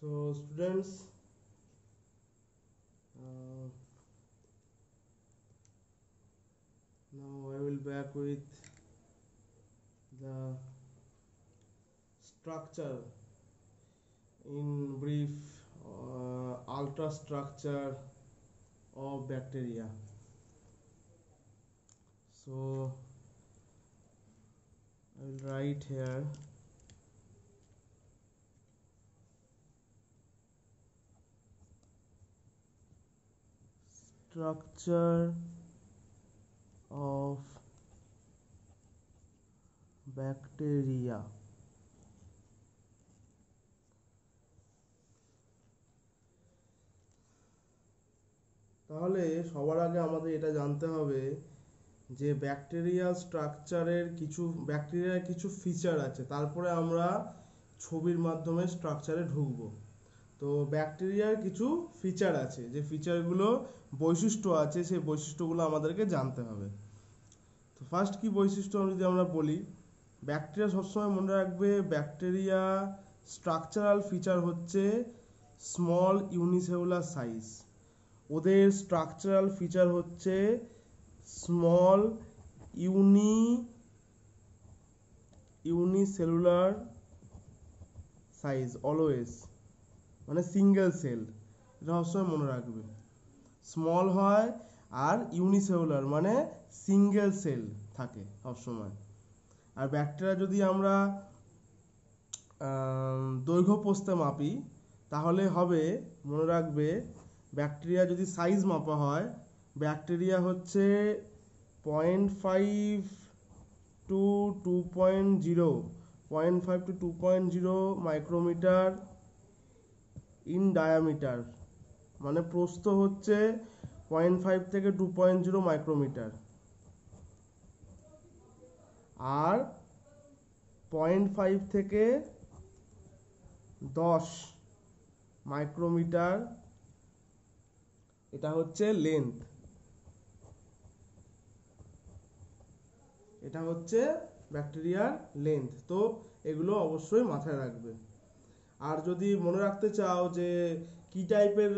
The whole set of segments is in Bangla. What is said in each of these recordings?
So students, uh, now I will back with the structure in brief, ultra structure of bacteria. So I will write here structure of bacteria. তাহলে সবার আগে আমাদের এটা জানতে হবে যে ব্যাকটেরিয়াল স্ট্রাকচারের কিছু ফিচার আছে, তারপরে আমরা ছবির মাধ্যমে স্ট্রাকচারে ঢুকবো। তো ব্যাকটেরিয়ার কিছু ফিচার আছে, যে ফিচারগুলো বৈশিষ্ট্য আছে, সেই বৈশিষ্ট্যগুলো আমাদেরকে জানতে হবে। তো ফার্স্ট কি বৈশিষ্ট্য যদি আমরা বলি, ব্যাকটেরিয়া সবসময় মনে রাখবে, ব্যাকটেরিয়া স্ট্রাকচারাল ফিচার হচ্ছে স্মল ইউনিসেলুলার সাইজ। ওদের স্ট্রাকচারাল ফিচার হচ্ছে স্মল ইউনিসেলুলার সাইজ, অলওয়েজ, মানে সিঙ্গেল সেল। এটা সবসময় মনে রাখবে, স্মল হয় আর ইউনিসেলুলার মানে সিঙ্গেল সেল থাকে সবসময়। আর ব্যাকটেরিয়া যদি আমরা দৈর্ঘ্য প্রস্থে মাপি তাহলে হবে, মনে রাখবে, ব্যাকটেরিয়া যদি সাইজ মাপা হয়, ব্যাকটেরিয়া হচ্ছে 0.5 to 2.0 মাইক্রোমিটার ইন ডায়ামিটার, মানে প্রস্থ হচ্ছে 0.5 থেকে 2.0 মাইক্রোমিটার, আর 0.5 থেকে 10 মাইক্রোমিটার এটা হচ্ছে লেন্থ। এটা হচ্ছে ব্যাকটেরিয়ার লেন্থ। তো এগুলো অবশ্যই মাথায় রাখবে। আর যদি মনে রাখতে চাও যে কি টাইপের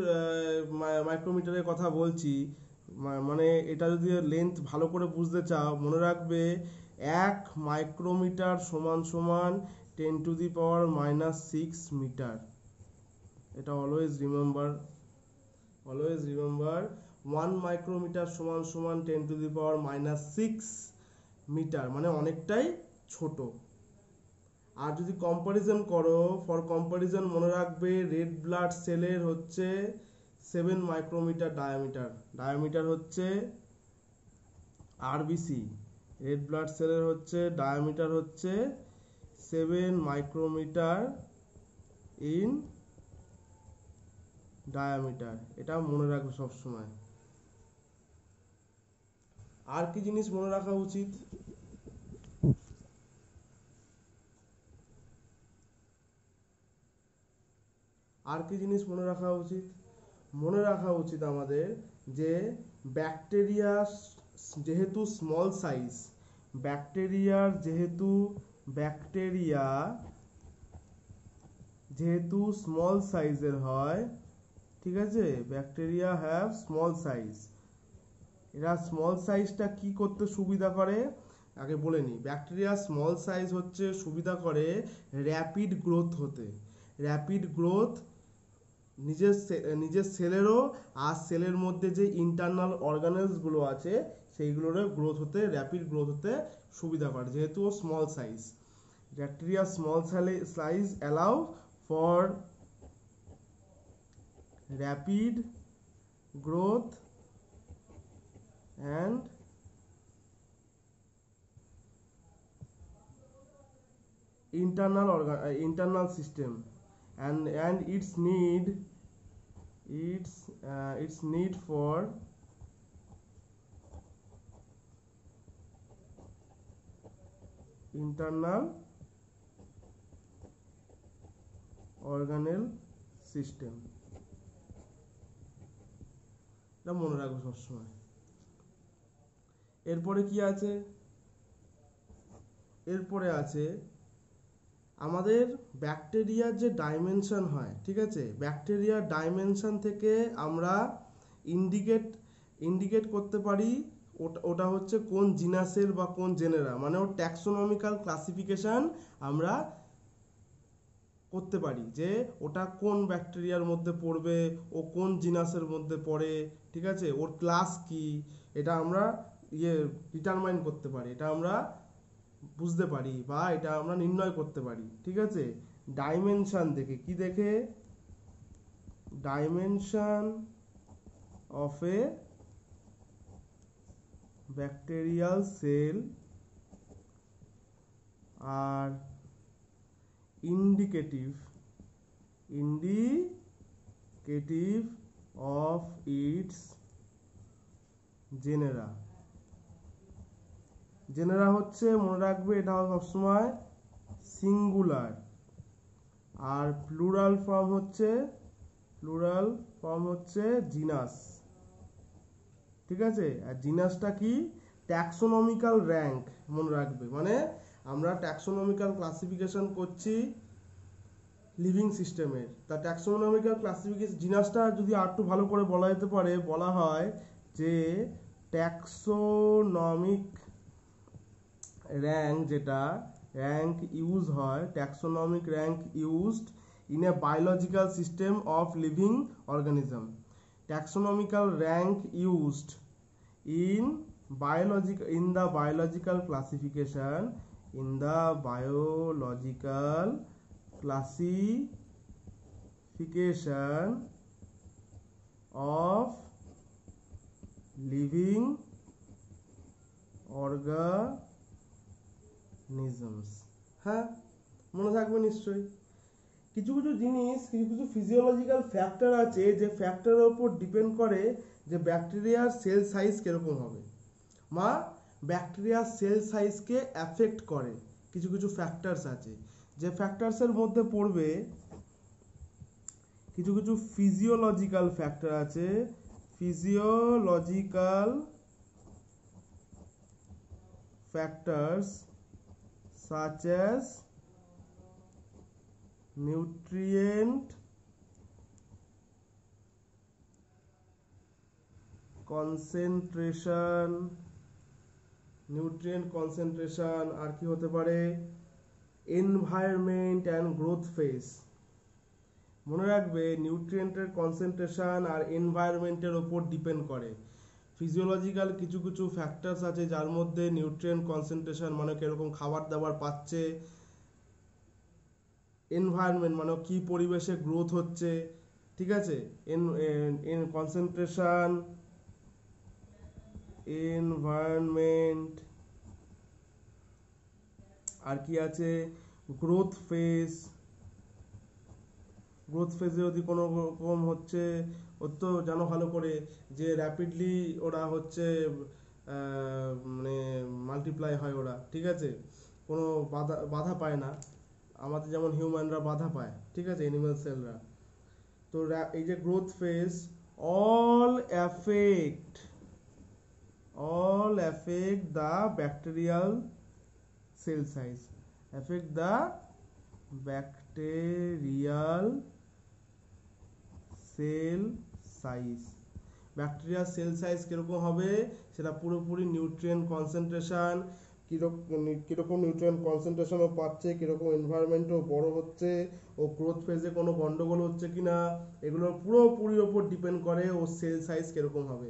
মাইক্রোমিটারের কথা বলছি, মানে এটা যদি লেন্থ ভালো করে বুঝতে চাও, মনে রাখবে 1 মাইক্রোমিটার সমান সমান 10⁻⁻6 মিটার। এটা অলওয়েজ রিমেম্বার 1 মাইক্রোমিটার সমান সমান 10⁻⁻6 মিটার, মানে অনেকটাই ছোট। আর যদি কম্পারিজন করো, ফর কম্পারিজন মনে রাখবে রেড ব্লাড সেলের হচ্ছে 7 মাইক্রোমিটার ডায়ামিটার হচ্ছে আরবিসি, রেড ব্লাড সেলের হচ্ছে ডায়ামিটার হচ্ছে 7 মাইক্রোমিটার ইন ডায়ামিটার। এটা মনে রাখবে সব সময়। আর কি জিনিস মনে রাখা উচিত? মনে রাখা উচিত আমাদের যে ব্যাকটেরিয়া যেহেতু স্মল সাইজ, যেহেতু স্মল সাইজের হয়, ঠিক আছে, ব্যাকটেরিয়া হ্যাভ স্মল সাইজ। এরা স্মল সাইজটা কি করতে সুবিধা করে আগে বলে নিই। ব্যাকটেরিয়া স্মল সাইজ হচ্ছে সুবিধা করে র্যাপিড গ্রোথ হতে। র্যাপিড গ্রোথ নিজের সেলেরও, আর সেলের মধ্যে যে ইন্টারনাল অর্গানেলসগুলো আছে সেইগুলোর গ্রোথ হতে, র্যাপিড গ্রোথ হতে সুবিধা করে, যেহেতু small size. Bacteria small size allow for rapid growth and internal system, and its need for internal organelle system। এটা মনে রাখবো সবসময়। এরপরে কি আছে? এরপরে আছে আমাদের ব্যাকটেরিয়ার যে ডাইমেনশন হয়, ঠিক আছে, ব্যাকটেরিয়ার ডাইমেনশন থেকে আমরা ইন্ডিকেট ইন্ডিকেট করতে পারি ওটা হচ্ছে কোন জিনাসের বা কোন জেনেরা, মানে ওর ট্যাক্সোনমিক্যাল ক্লাসিফিকেশন আমরা করতে পারি যে ওটা কোন ব্যাকটেরিয়ার মধ্যে পড়বে, ও কোন জিনাসের মধ্যে পড়ে, ঠিক আছে, ওর ক্লাস কি, এটা আমরা ডিটারমাইন করতে পারি, এটা আমরা বুঝতে পারি বা এটা আমরা নির্ণয় করতে পারি, ঠিক আছে। ডাইমেনশন দেখে, কি দেখে, dimension of a bacterial cell আর indicative of its genera। Genera হচ্ছে, মনে রাখবে, এটা সবসময় সিঙ্গুলার, আর প্লুরাল ফর্ম হচ্ছে জিনাস, ঠিক আছে। আর জিনাসটা কি, ট্যাক্সোনমিক্যাল র্যাঙ্ক, মনে রাখবে, মানে আমরা ট্যাক্সোনমিক্যাল ক্লাসিফিকেশন করছি লিভিং সিস্টেমের, তা ট্যাক্সোনমিক্যাল ক্লাসিফিকেশন জিনাসটা যদি আর একটু ভালো করে বলা যেতে পারে, বলা হয় যে ট্যাক্সোনমিক র্যাঙ্ক, যেটা র্যাঙ্ক ইউজ হয়, taxonomic rank used in a biological system of living organism, taxonomical rank used in the biological classification of living organisms। হ্যাঁ, মনে থাকবে নিশ্চয়ই। কিছু কিছু জিনিস, কিছু কিছু ফিজিওলজিক্যাল ফ্যাক্টর আছে যে ফ্যাক্টরের উপর ডিপেন্ড করে যে ব্যাকটেরিয়ার সেল সাইজ কিরকম হবে, বা ব্যাকটেরিয়ার সেল সাইজকে অ্যাফেক্ট করে কিছু কিছু ফ্যাক্টরস আছে, যে ফ্যাক্টরসের মধ্যে পড়বে কিছু কিছু ফিজিওলজিক্যাল ফ্যাক্টর আছে, physiological factors such as nutrient concentration, আর কি হতে পারে, environment and growth phase। মনে রাখবে, নিউট্রিয়েন্টের কনসেন্ট্রেশন আর এনভায়রনমেন্টের উপর ডিপেন্ড করে। ফিজিওলজিক্যাল কিছু কিছু ফ্যাক্টরস আছে যার মধ্যে নিউট্রিয়েন্ট কনসেন্ট্রেশন, মানে কিরকম খাবার দাবার পাচ্ছে, এনভায়রনমেন্ট মানে কি পরিবেশে গ্রোথ হচ্ছে, ঠিক আছে, কনসেন্ট্রেশন, এনভায়রনমেন্ট, আর কি আছে, গ্রোথ ফেজে যদি কোনো রকম হচ্ছে, ওর তো জানো ভালো করে যে র্যাপিডলি ওরা হচ্ছে মানে মাল্টিপ্লাই হয় ওরা, ঠিক আছে, কোনো বাধা পায় না, আমাদের যেমন হিউম্যানরা বাধা পায়, ঠিক আছে, অ্যানিমাল সেলরা। তো এই যে growth phase, all affect the bacterial cell size, bacterial sell size কিরকম হবে, সেটা পুরোপুরি নিউট্রিয়েন্ট কনসেন্ট্রেশন, কিরকম নিউট্রিয়েন্ট কনসেন্ট্রেশনও পাচ্ছে, কিরকম এনভায়রনমেন্টও বড় হচ্ছে, ও গ্রোথ ফেজে কোনো গন্ডগোল হচ্ছে কিনা, এগুলোর পুরোপুরির ওপর ডিপেন্ড করে ও সেল সাইজ কিরকম হবে,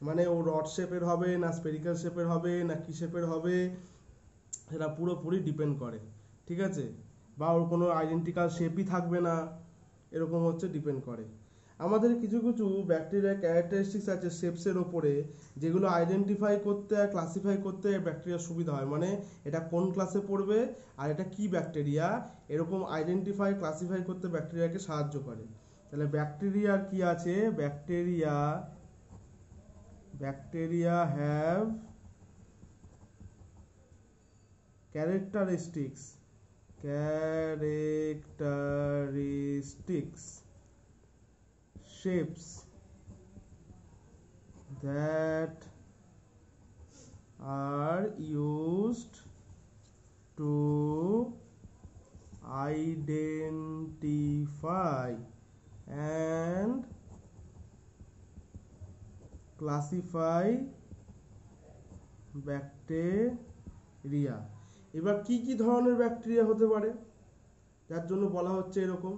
মানে ও রড শেপের হবে না স্পেরিক্যাল শেপের হবে না কি শেপের হবে, সেটা পুরোপুরি ডিপেন্ড করে, ঠিক আছে, বা ওর কোনো আইডেন্টিক্যাল শেপই থাকবে না, এরকম হচ্ছে ডিপেন্ড করে। আমাদের কিছু কিছু ব্যাকটেরিয়ার ক্যারেক্টারিস্টিক্স আছে শেপসের ওপরে, যেগুলো আইডেন্টিফাই করতে আর ক্লাসিফাই করতে ব্যাকটেরিয়ার সুবিধা হয়, মানে এটা কোন ক্লাসে পড়বে আর এটা কি ব্যাকটেরিয়া, এরকম আইডেন্টিফাই ক্লাসিফাই করতে ব্যাকটেরিয়াকে সাহায্য করে। তাহলে ব্যাকটেরিয়ার কি আছে, bacteria have characteristics shapes that are used to identify and classify bacteria. এবার কি কি ধরনের ব্যাকটেরিয়া হতে পারে যার জন্য বলা হচ্ছে এরকম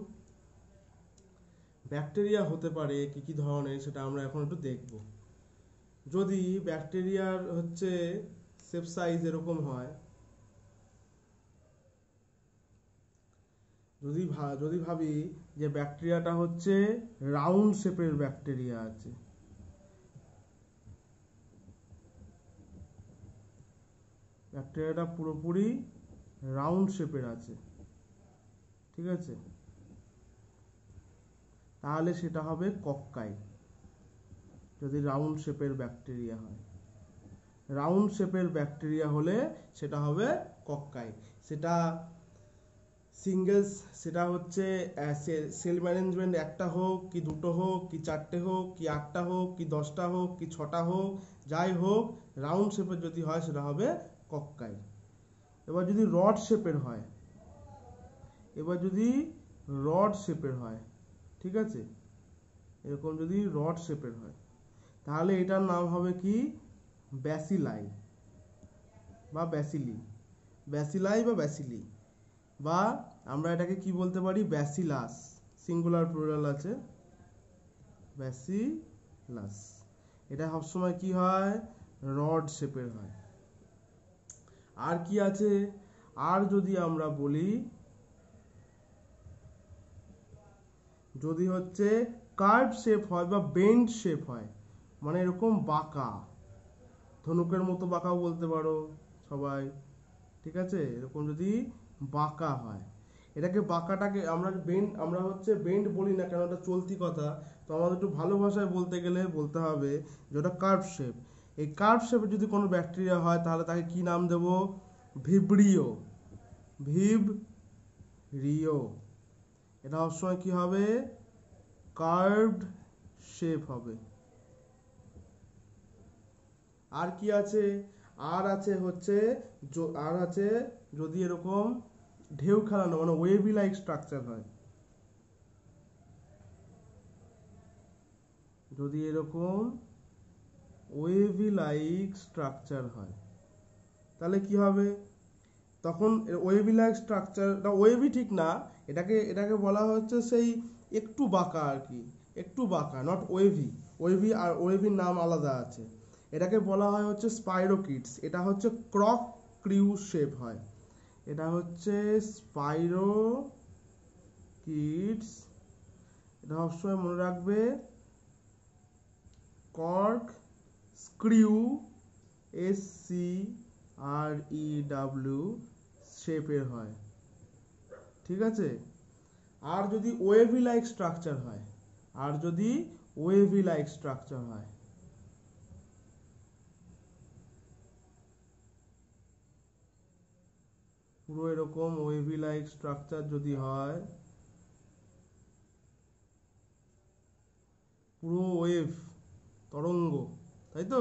ব্যাকটেরিয়া হতে পারে কি কি ধরনের, সেটা আমরা এখন একটু দেখব। যদি ব্যাকটেরিয়ার হচ্ছে শেপ সাইজ এরকম হয়, যদি ভাবি যে ব্যাকটেরিয়াটা হচ্ছে রাউন্ড শেপের ব্যাকটেরিয়া আছে, ব্যাকটেরিয়াটা পুরোপুরি রাউন্ড শেপের আছে, ঠিক আছে, তাহলে সেটা হবে কক্কাই। যদি রাউন্ড শেপের ব্যাকটেরিয়া হয়, রাউন্ড শেপের ব্যাকটেরিয়া হলে সেটা হবে কক্কাই। সেটা সিঙ্গেল, সেটা হচ্ছে সেল ম্যানেজমেন্ট একটা হোক কি দুটো হোক কি চারটে হোক কি আটটা হোক কি 10টা হোক কি 6টা হোক, যাই হোক রাউন্ড শেপের যদি হয় সেটা হবে কক্কাই। এবার যদি রড শেপের হয়, ঠিক আছে, এরকম যদি রড শেপের হয় তাহলে এটার নাম হবে কি ব্যাসিলাই বা ব্যাসিলি, বা আমরা এটাকে কি বলতে পারি ব্যাসিলাস, সিঙ্গুলার প্লুরাল আছে ব্যাসিলাস। এটা সবসময় কি হয় রড শেপের হয়। আর কি আছে, আর যদি আমরা বলি, যদি হচ্ছে কার্ভ শেপ হয় বা বেন্ড শেপ হয়, মানে এরকম বাঁকা, ধনুকের মতো বাঁকাও বলতে পারো সবাই, ঠিক আছে, এরকম যদি বাঁকা হয়, এটাকে বাঁকাটাকে আমরা হচ্ছে বেন্ড বলি না, কেন এটা চলতি কথা, তো আমাদের একটু ভালো ভাষায় বলতে গেলে বলতে হবে যে ওটা কার্ভ শেপ। এই কার্ভ শেপে যদি কোনো ব্যাকটেরিয়া হয় তাহলে তাকে কি নাম দেব, ভিব্রিও। এটা সবসময় কি হবে কার্ভড শেপ হবে। আর কি আছে, আর আছে যদি এরকম ঢেউ খেলানো মানে ওয়েভি লাইক স্ট্রাকচার হয়, যদি এরকম ওয়েভি লাইক স্ট্রাকচার হয় তাহলে কি হবে, তখন ওয়েভি লাইক স্ট্রাকচারটা ওয়েভি ঠিক না, এটাকে বলা হচ্ছে সেই একটু বাঁকা আর কি, একটু বাঁকা, নট ওয়েভি আর ওয়েভির নাম আলাদা আছে। এটাকে বলা হয় হচ্ছে স্পাইরোকিডস। এটা হচ্ছে ক্রক ক্রিউ শেপ হয়, এটা হচ্ছে স্পাইরোকিডস। এটা সবসময় মনে রাখবে কর্ক স্ক্রিউ SCREW শেপের হয়, ঠিক আছে। আর যদি ওয়েভি লাইক স্ট্রাকচার হয়, পুরো এরকম ওয়েভি লাইক স্ট্রাকচার যদি হয়, পুরো ওয়েভ তরঙ্গ, তাই তো,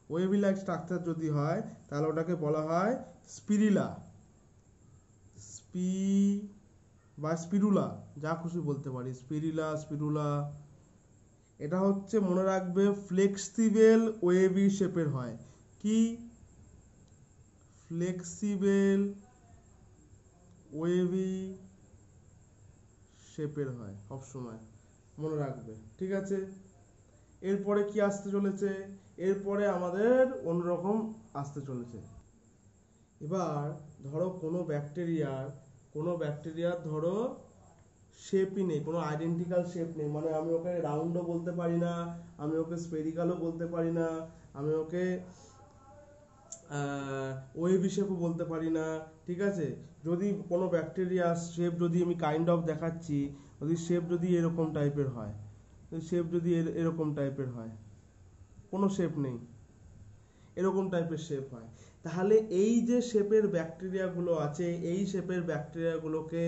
ওয়েভি লাইক স্ট্রাকচার যদি হয় তাহলে ওটাকে বলা হয় স্পিরিলা বা স্পিরুলা, যা খুশি বলতে পারি, স্পিরুলা। এটা হচ্ছে মনে রাখবে ফ্লেক্সিবল ওয়েভি শেপের হয়, কি ফ্লেক্সিবল ওয়েভি শেপের হয়, সবসময় মনে রাখবে, ঠিক আছে। এরপরে কি আসতে চলেছে, এরপরে আমাদের অন্যরকম আসতে চলেছে। এবার ধরো কোনো ব্যাকটেরিয়ার ধরো শেপই নেই, কোনো আইডেন্টিক্যাল শেপ নেই, মানে আমি ওকে রাউন্ডও বলতে পারি না, আমি ওকে স্পেরিক্যালও বলতে পারি না, আমি ওকে ওয়েভি শেপও বলতে পারি না, ঠিক আছে। যদি কোনো ব্যাকটেরিয়া শেপ যদি আমি কাইন্ড অফ দেখাচ্ছি, যদি শেপ যদি এরকম টাইপের হয়, কোনো শেপ নেই, এরকম টাইপের শেপ হয়, তাহলে এই যে শেপের ব্যাকটেরিয়াগুলো আছে, এই শেপের ব্যাকটেরিয়াগুলোকে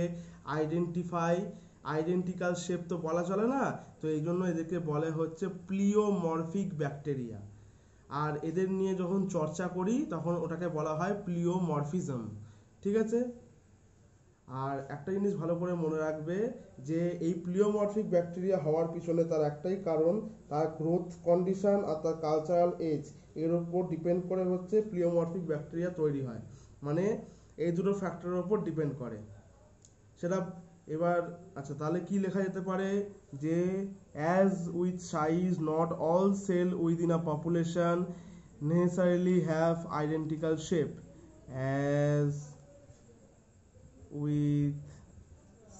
আইডেন্টিক্যাল শেপ তো বলা চলে না, তো এই জন্য এদেরকে বলে হচ্ছে প্লিওমরফিক ব্যাকটেরিয়া। আর এদের নিয়ে যখন চর্চা করি তখন ওটাকে বলা হয় প্লিওমরফিজম, ঠিক আছে। আর একটা জিনিস ভালো করে মনে রাখবে যে এই প্লিওমরফিক ব্যাকটেরিয়া হওয়ার পিছনে তার একটাই কারণ, তার গ্রোথ কন্ডিশন আর তার কালচারাল এজ এর উপর ডিপেন্ড করে হচ্ছে প্লিওমরফিক ব্যাকটেরিয়া তৈরি হয়। মানে এই দুটো ফ্যাক্টরের উপর ডিপেন্ড করে সেটা। এবার আচ্ছা, তাহলে কি লেখা যেতে পারে যে as with size not all cell within a population necessarily have identical shape, as with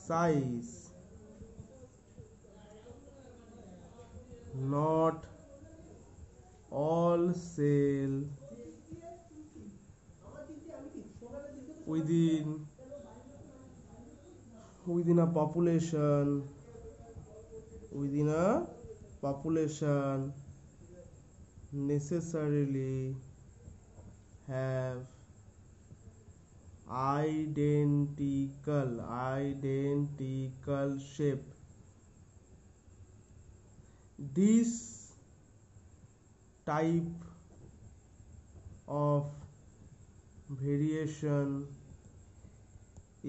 size not all cell within a population necessarily have identical shape. This type of variation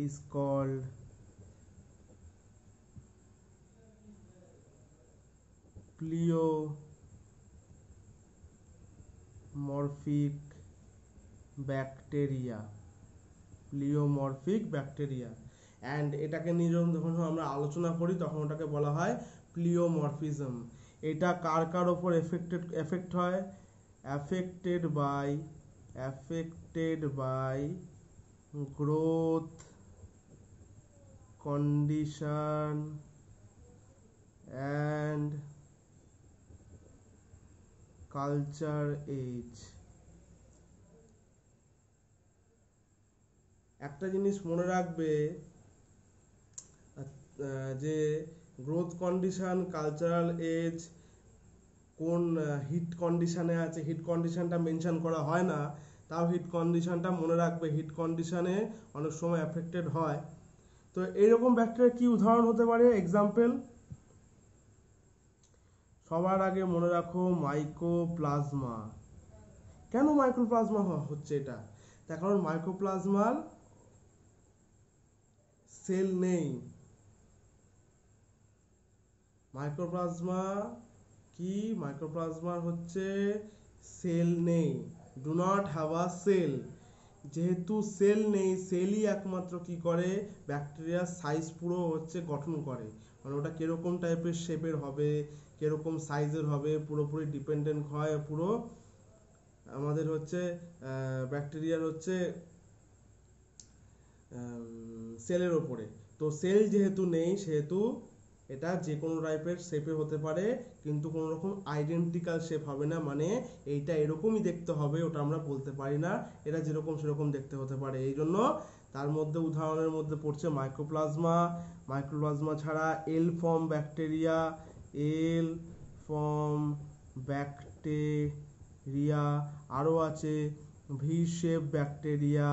is called pleomorphic bacteria, and এটাকে নিয়ে যখন আমরা আলোচনা করি তখন ওটাকে বলা হয় প্লিওমরফিজম। এটা কার কার ওপর এফেক্ট হয়? affected by growth condition and culture age। একটা জিনিস মনে রাখবে যে গ্রোথ কন্ডিশন, কালচারাল এজ, কোন হিট কন্ডিশনে আছে, হিট কন্ডিশনটা মেনশন করা হয় না, তাও হিট কন্ডিশনটা মনে রাখবে, হিট কন্ডিশনে অনেক সময় এফেক্টেড হয়। তো এইরকম ব্যাকটেরিয়া কি উদাহরণ হতে পারে? এক্সাম্পল সবার আগে মনে রাখো মাইকোপ্লাজমা। কেন মাইক্রোপ্লাজমা হচ্ছে এটা? তার কারণ মাইক্রোপ্লাজমার সেল নেই। মাইক্রোপ্লাজমার হচ্ছে সেল নেই, do not have a cell. যেহেতু সেল নেই, সেলই একমাত্র কি করে ব্যাকটেরিয়ার সাইজ পুরো হচ্ছে গঠন করে। মানে ওটা কিরকম টাইপের শেপের হবে, কিরকম সাইজের হবে, পুরোপুরি ডিপেন্ডেন্ট হয় পুরো আমাদের হচ্ছে ব্যাকটেরিয়ার হচ্ছে সেলের ওপরে। তো সেল যেহেতু নেই সেহেতু এটা যে কোনো টাইপের শেপে হতে পারে, কিন্তু কোনো রকম আইডেন্টিক্যাল শেপ হবে না। মানে এইটা এরকমই দেখতে হবে ওটা আমরা বলতে পারি না, এটা যেরকম সেরকম দেখতে হতে পারে। এই জন্য তার মধ্যে উদাহরণের মধ্যে পড়ছে মাইক্রোপ্লাজমা ছাড়া এল ফর্ম ব্যাকটেরিয়া আরও আছে, ভি শেপ ব্যাকটেরিয়া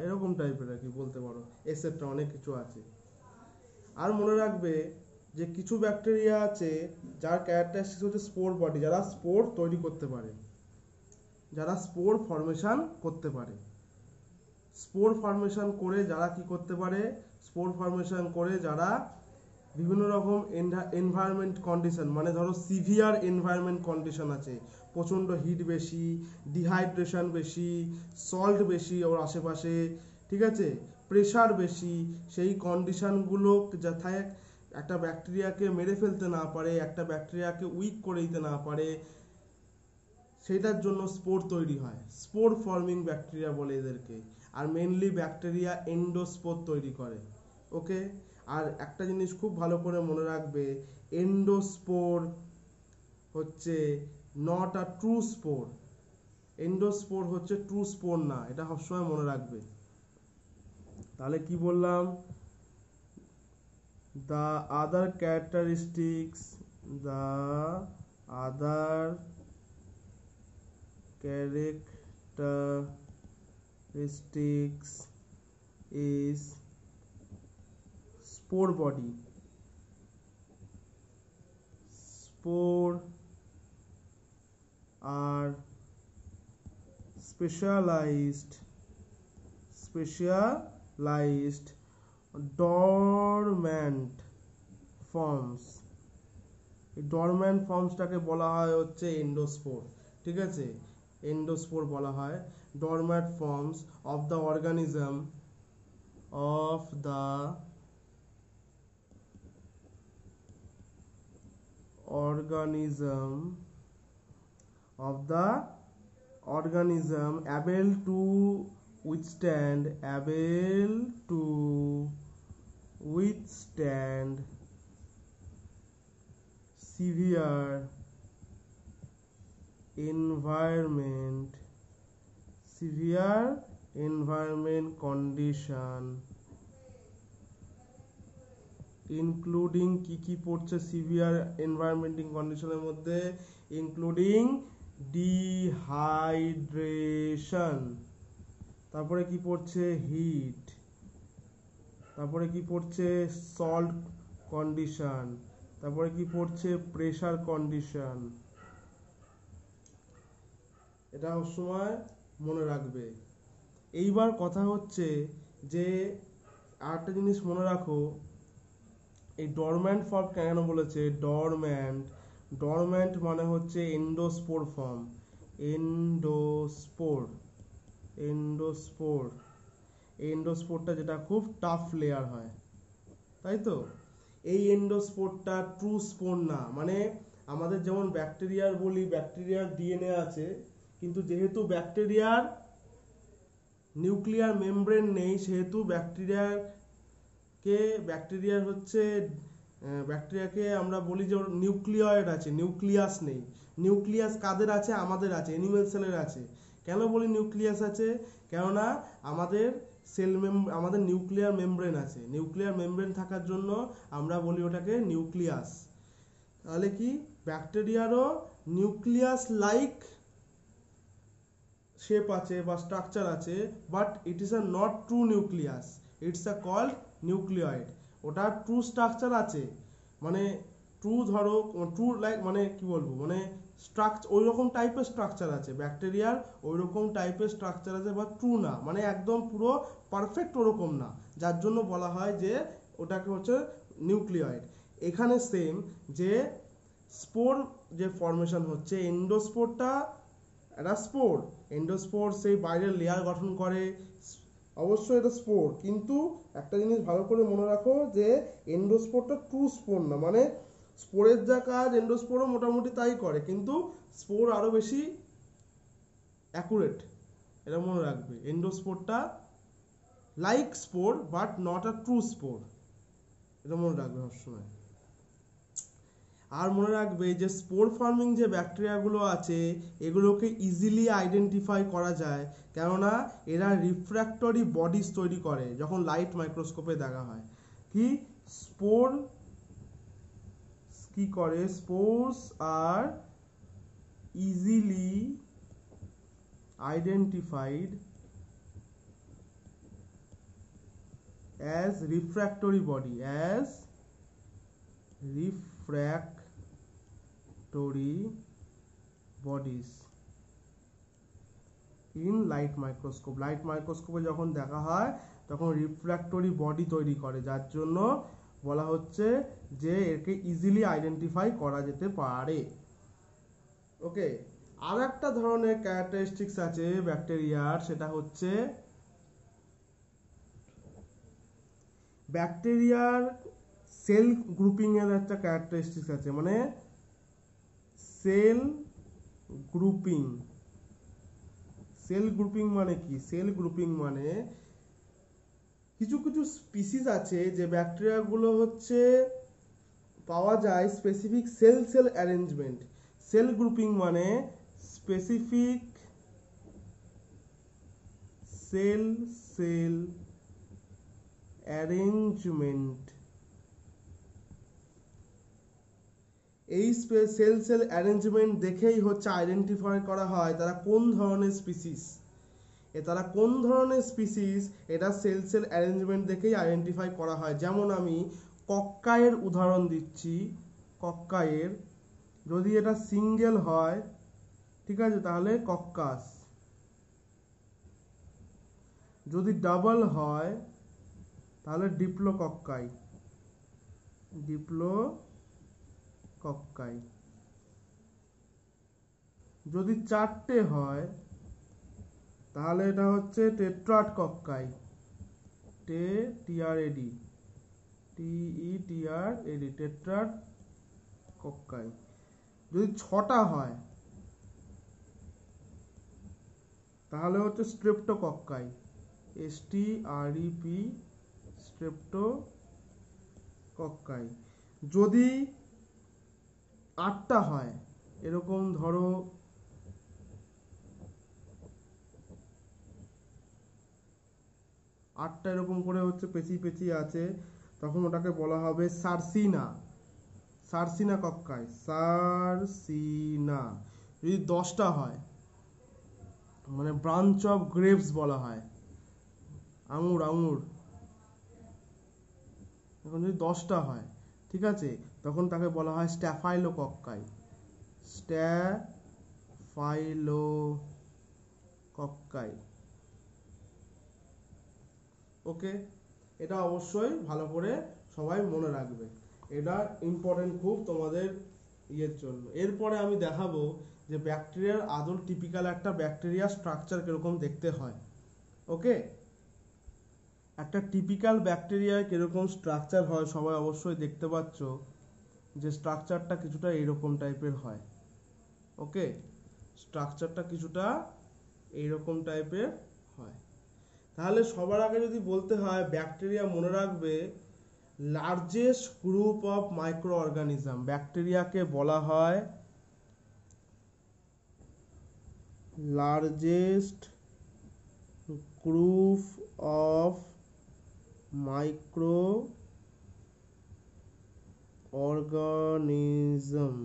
এরকম টাইপের আর কি বলতে পারো, এসেপ্টা অনেক কিছু আছে। আর মনে রাখবে যে কিছু ব্যাকটেরিয়া আছে যার ক্যারেক্টারিস্টিক্স হচ্ছে স্পোর বডি, যারা স্পোর তৈরি করতে পারে, যারা স্পোর ফর্মেশন করতে পারে। স্পোর ফর্মেশন করে যারা কি করতে পারে? স্পোর ফর্মেশন করে যারা বিভিন্ন রকম এনভায়রনমেন্ট কন্ডিশন, মানে ধরো সিভিয়ার এনভায়রনমেন্ট কন্ডিশন আছে, প্রচণ্ড হিট বেশি, ডিহাইড্রেশন বেশি, সল্ট বেশি ওর আশেপাশে, ঠিক আছে, প্রেশার বেশি, সেই কন্ডিশনগুলো যাতে একটা ব্যাকটেরিয়াকে মেরে ফেলতে না পারে, একটা ব্যাকটেরিয়াকে উইক করে দিতে না পারে, সেটার জন্য স্পোর তৈরি হয়। স্পোর ফর্মিং ব্যাকটেরিয়া বলে এদেরকে। আর মেনলি ব্যাকটেরিয়া এন্ডোস্পোর তৈরি করে। ওকে, আর একটা জিনিস খুব ভালো করে মনে রাখবে, এন্ডোস্পোর হচ্ছে not a true spore. Endospore হচ্ছে ট্রু স্পোর না, এটা সবসময় মনে রাখবে। তাহলে কি বললাম? the other characteristics is spore body. Spore are specialized specialized dormant forms। এই ডরম্যান্ট ফর্মসটাকে বলা হয় হচ্ছে এন্ডোস্পোর, ঠিক আছে, এন্ডোস্পোর বলা হয়। Dormant forms of the organism of the organism able to withstand severe environment condition, including কি পড়ছে সিভিয়ার এনভায়রনমেন্টিং কন্ডিশনের মধ্যে, ইনক্লুডিং ডিহাইড্রেশন, তারপরে কি পড়ছে হিট, তারপরে কি পড়ছে সল্ট কন্ডিশন, তারপরে কি পড়ছে প্রেসার কন্ডিশন। এটা সবসময় মনে রাখবে। এইবার কথা হচ্ছে যে আরেকটা জিনিস মনে রাখো, এই ডরম্যান্ট ফর্ম কেন বলেছে ডরম্যান্ট মানে হচ্ছে এন্ডোস্পোর ফর্ম, এন্ডোস্পোরটা যেটা খুব টাফ লেয়ার হয়, তাই তো। এই এন্ডোস্পোরটা ট্রু স্পোর না, মানে আমাদের যেমন ব্যাকটেরিয়ার বলি ব্যাকটেরিয়ার ডিএনএ আছে, কিন্তু যেহেতু ব্যাকটেরিয়ার নিউক্লিয়ার মেমব্রেন নেই, সেহেতু ব্যাকটেরিয়াকে আমরা বলি যে ওর নিউক্লিয়য়েড আছে, নিউক্লিয়াস নেই। নিউক্লিয়াস কাদের আছে? আমাদের আছে, অ্যানিমেল সেলের আছে। কেন বলি নিউক্লিয়াস আছে? কেননা আমাদের আমাদের নিউক্লিয়ার মেমব্রেন আছে, নিউক্লিয়ার মেমব্রেন থাকার জন্য আমরা বলি ওটাকে নিউক্লিয়াস। তাহলে কি ব্যাকটেরিয়ারও নিউক্লিয়াস লাইক শেপ আছে বা স্ট্রাকচার আছে, but it is a not true nucleus, it's a called nucleoid. ওটা ট্রু স্ট্রাকচার আছে, মানে ট্রু ধরো ট্রু লাইক মানে কি বলবো, মানে স্ট্রাকচার ওই রকম টাইপের স্ট্রাকচার আছে ব্যাকটেরিয়ার, ওই রকম টাইপের স্ট্রাকচার আছে, বা ট্রু না, মানে একদম পুরো পারফেক্ট ওরকম না, যার জন্য বলা হয় যে ওটাকে হচ্ছে নিউক্লিয়য়েড। এখানে সেম যে স্পোর যে ফর্মেশন হচ্ছে, এন্ডোস্পোরটা একটা স্পোর, এন্ডোস্পোর সেই বাইরের লেয়ার গঠন করে, অবশ্যই এটা স্পোর, কিন্তু একটা জিনিস ভালো করে মনে রাখো যে এন্ডোস্পোরটা ট্রু স্পোর না, মানে স্পোরের যা কাজ এন্ডোস্পোরও মোটামুটি তাই করে, কিন্তু স্পোর আরো বেশি অ্যাকুরেট, এটা মনে রাখবে। এন্ডোস্পোরটা like spore but not a true spore, এটা মনে রাখবে সবসময়। আর মনে রাখবে যে স্পোর ফার্মিং যে ব্যাকটেরিয়াগুলো আছে এগুলোকে ইজিলি আইডেন্টিফাই করা যায়, কেননা এরা রিফ্র্যাক্টরি বডিজ তৈরি করে যখন লাইট মাইক্রোস্কোপে দেখা হয়। কি স্পোর কি করে? Spores are easily identified as refractory body, as refractory bodies in light microscope। Light মাইক্রোস্কোপে যখন দেখা হয় তখন রিফ্র্যাক্টরি বডি তৈরি করে, যার জন্য বলা হচ্ছে যে একে ইজিলি আইডেন্টিফাই করা যেতে পারে। ওকে, আর একটা ধরনের ক্যারেক্টারিস্টিক্স আছে ব্যাকটেরিয়ার, সেটা হচ্ছে ব্যাকটেরিয়ার সেল গ্রুপিং এর একটা ক্যারেক্টারিস্টিক্স আছে, মানে সেল গ্রুপিং। মানে কি? সেল গ্রুপিং মানে কিছু কিছু স্পিসিস আছে যে ব্যাকটেরিয়াগুলো হচ্ছে পাওয়া যায় specific cell arrangement. Cell grouping মানে স্পেসিফিক সেল অ্যারেঞ্জমেন্ট। এই সেল অ্যারেঞ্জমেন্ট দেখেই হচ্ছে আইডেন্টিফাই করা হয় তারা কোন ধরনের স্পিসিস। তারা কোন ধরনের স্পিসিস এটা সেল অ্যারেঞ্জমেন্ট দেখেই আইডেন্টিফাই করা হয়। যেমন আমি কক্কায়ের উদাহরণ দিচ্ছি। কক্কায়ের যদি এটা সিঙ্গেল হয়, ঠিক আছে, তাহলে কক্কাস। যদি ডাবল হয় তাহলে ডিপ্লোকক্কাই, ডিপ্লোকক্কাই। যদি 4টে হয় তাহলে এটা হচ্ছে টেট্রাডকক্কাই, টেট্রাড, টেট্রাডকক্কাই। যদি 6টা হয় তাহলে হচ্ছে স্ট্রেপ্টোকক্কাই, স্ট্রেপ, স্ট্রেপ্টোকক্কাই। যদি 8টা হয়, এরকম ধরো 8টা এরকম করে হচ্ছে পেঁচিয়ে পেঁচিয়ে আছে, তখন ওটাকে বলা হবে সার্সিনা, সার্সিনা কক্কাই, সার্সিনা। যদি 10টা হয়, মানে ব্রাঞ্চ অফ গ্রেপস বলা হয়, আঙুর, আঙুর। এখন যদি 10টা হয়, ঠিক আছে, তখন তাকে বলা হয় স্ট্যাফাইলোকক্কাই, স্ট্যাফাইলোকক্কাই। ওকে, এটা অবশ্যই ভালো করে সবাই মনে রাখবে, এটা ইম্পর্টেন্ট খুব তোমাদের ইয়ের জন্য। এরপরে আমি দেখাবো যে ব্যাকটেরিয়ার আদৌ টিপিক্যাল একটা ব্যাকটেরিয়া স্ট্রাকচার কিরকম দেখতে হয়। ওকে, একটা টিপিক্যাল ব্যাকটেরিয়ায় কিরকম স্ট্রাকচার হয় সবাই অবশ্যই দেখতে পাচ্ছ যে স্ট্রাকচারটা কিছুটা এইরকম টাইপের হয়। ওকে, স্ট্রাকচারটা কিছুটা এইরকম টাইপের হয়। তাহলে সবার আগে যদি বলতে হয় ব্যাকটেরিয়া, মনে রাখবে largest group of microorganism. ব্যাকটেরিয়াকে বলা হয় largest group of microorganism.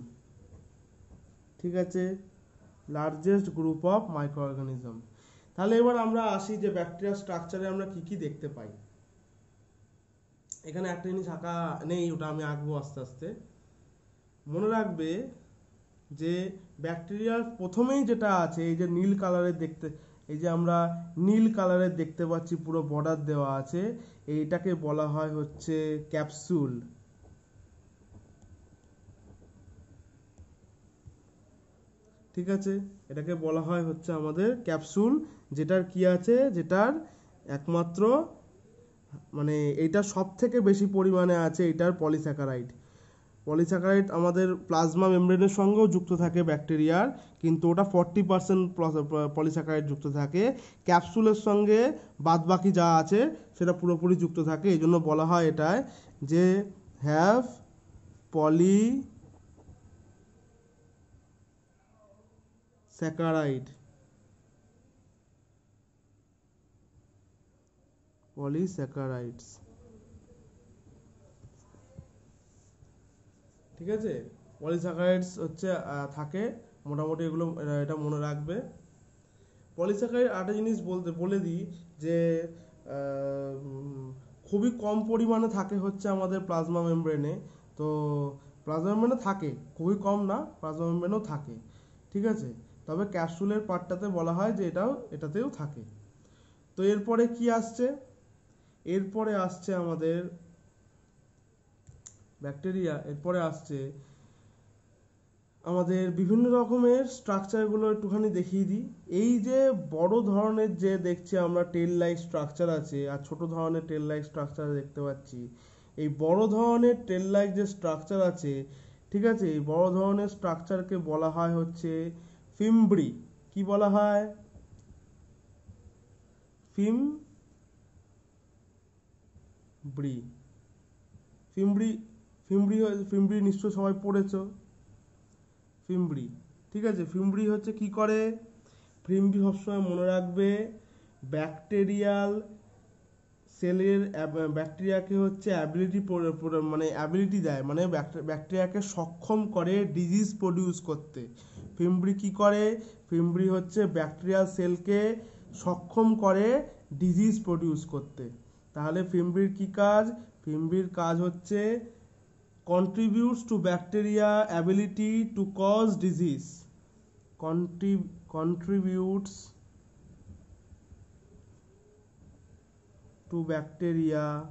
ঠিক আছে, largest group of microorganism. তাহলে এবার আমরা আসি যে ব্যাকটেরিয়া স্ট্রাকচারে আমরা কি কি দেখতে পাই। এখানে একটা জিনিস আঁকা নেই, ওটা আমি আঁকবো আস্তে আস্তে। মনে রাখবে যে ব্যাকটেরিয়ার প্রথমেই যেটা আছে, এই যে নীল কালারের দেখতে, এই যে আমরা নীল কালারের দেখতে পাচ্ছি, পুরো বর্ডার দেওয়া আছে, এইটাকে বলা হয় হচ্ছে ক্যাপসুল। ঠিক আছে, এটাকে বলা হয় হচ্ছে আমাদের ক্যাপসুল। যেটার কি আছে, যেটার একমাত্র মানে এইটা সব থেকে বেশি পরিমাণে আছে, এটার পলিস্যাকারাইড। পলিস্যাকারাইড আমাদের প্লাজমা মেমব্রেনের সঙ্গেও যুক্ত থাকে ব্যাকটেরিয়ার, কিন্তু ওটা 40% পলিস্যাকারাইড যুক্ত থাকে। ক্যাপসুলের সঙ্গে বাদবাকি যা আছে সেটা পুরোপুরি যুক্ত থাকে। এই জন্য বলা হয় এটায় যে হ্যাভ পলিস্যাকারাইড, পলিস্যাকারাইডস। ঠিক আছে, পলিস্যাকারাইডস হচ্ছে থাকে মোটামুটি, এগুলো এটা মনে রাখবে। পলিস্যাকারাইড আরেকটা জিনিস বলে দিই যে খুবই কম পরিমাণে থাকে হচ্ছে আমাদের প্লাজমা মেমব্রেনে। তো প্লাজমা মেমব্রেনে থাকে, খুবই কম না, প্লাজমা মেমব্রেনেও থাকে। ঠিক আছে, তবে ক্যাপসুলের পার্টটাতে বলা হয় যে এটাতেও থাকে। তো এরপরে কি আসছে, এরপরে আসছে আমাদের ব্যাকটেরিয়া, এরপরে আসছে আমাদের বিভিন্ন রকমের স্ট্রাকচারগুলো একটুখানি দেখিয়ে দিই। এই যে বড় ধরনের যে দেখছি আমরা টেল লাইক স্ট্রাকচার আছে, আর ছোট ধরনের টেল লাইক স্ট্রাকচার দেখতে পাচ্ছি। এই বড় ধরনের টেল লাইক যে স্ট্রাকচার আছে, ঠিক আছে, এই বড় ধরনের স্ট্রাকচারকে বলা হয় হচ্ছে ফিমব্রি। কি বলা হয়? ফিমব্রি। ফিমব্রি, ফিমব্রি নিশ্চয় সবাই পড়েছো, ফিমব্রি। ঠিক আছে, ফিমব্রি হচ্ছে কি করে, ফিমব্রি সবসময় মনে রাখবে ব্যাকটেরিয়াল সেলের, ব্যাকটেরিয়াকে হচ্ছে অ্যাবিলিটি দেয়, মানে ব্যাকটেরিয়াকে সক্ষম করে ডিজিজ প্রডিউস করতে। ফিমব্রি কি করে, ফিমব্রি হচ্ছে ব্যাকটেরিয়াল সেলকে সক্ষম করে ডিজিজ প্রডিউস করতে। তাহলে ফিমব্রির কি কাজ, ফিমব্রির কাজ হচ্ছে contributes to bacteria ability to cause disease, contributes to bacteria,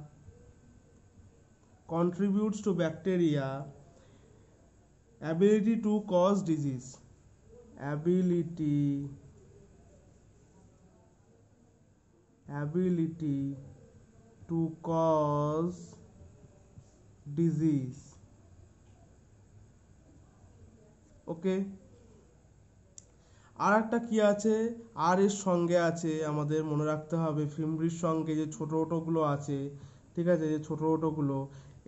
contributes to bacteria ability to cause disease, ability to cause disease. ওকে, আর একটা কি আছে, আর এর সঙ্গে আছে আমাদের মনে রাখতে হবে ফিমব্রির সঙ্গে যে ছোট ছোটগুলো আছে, ঠিক আছে, যে ছোট ছোটগুলো,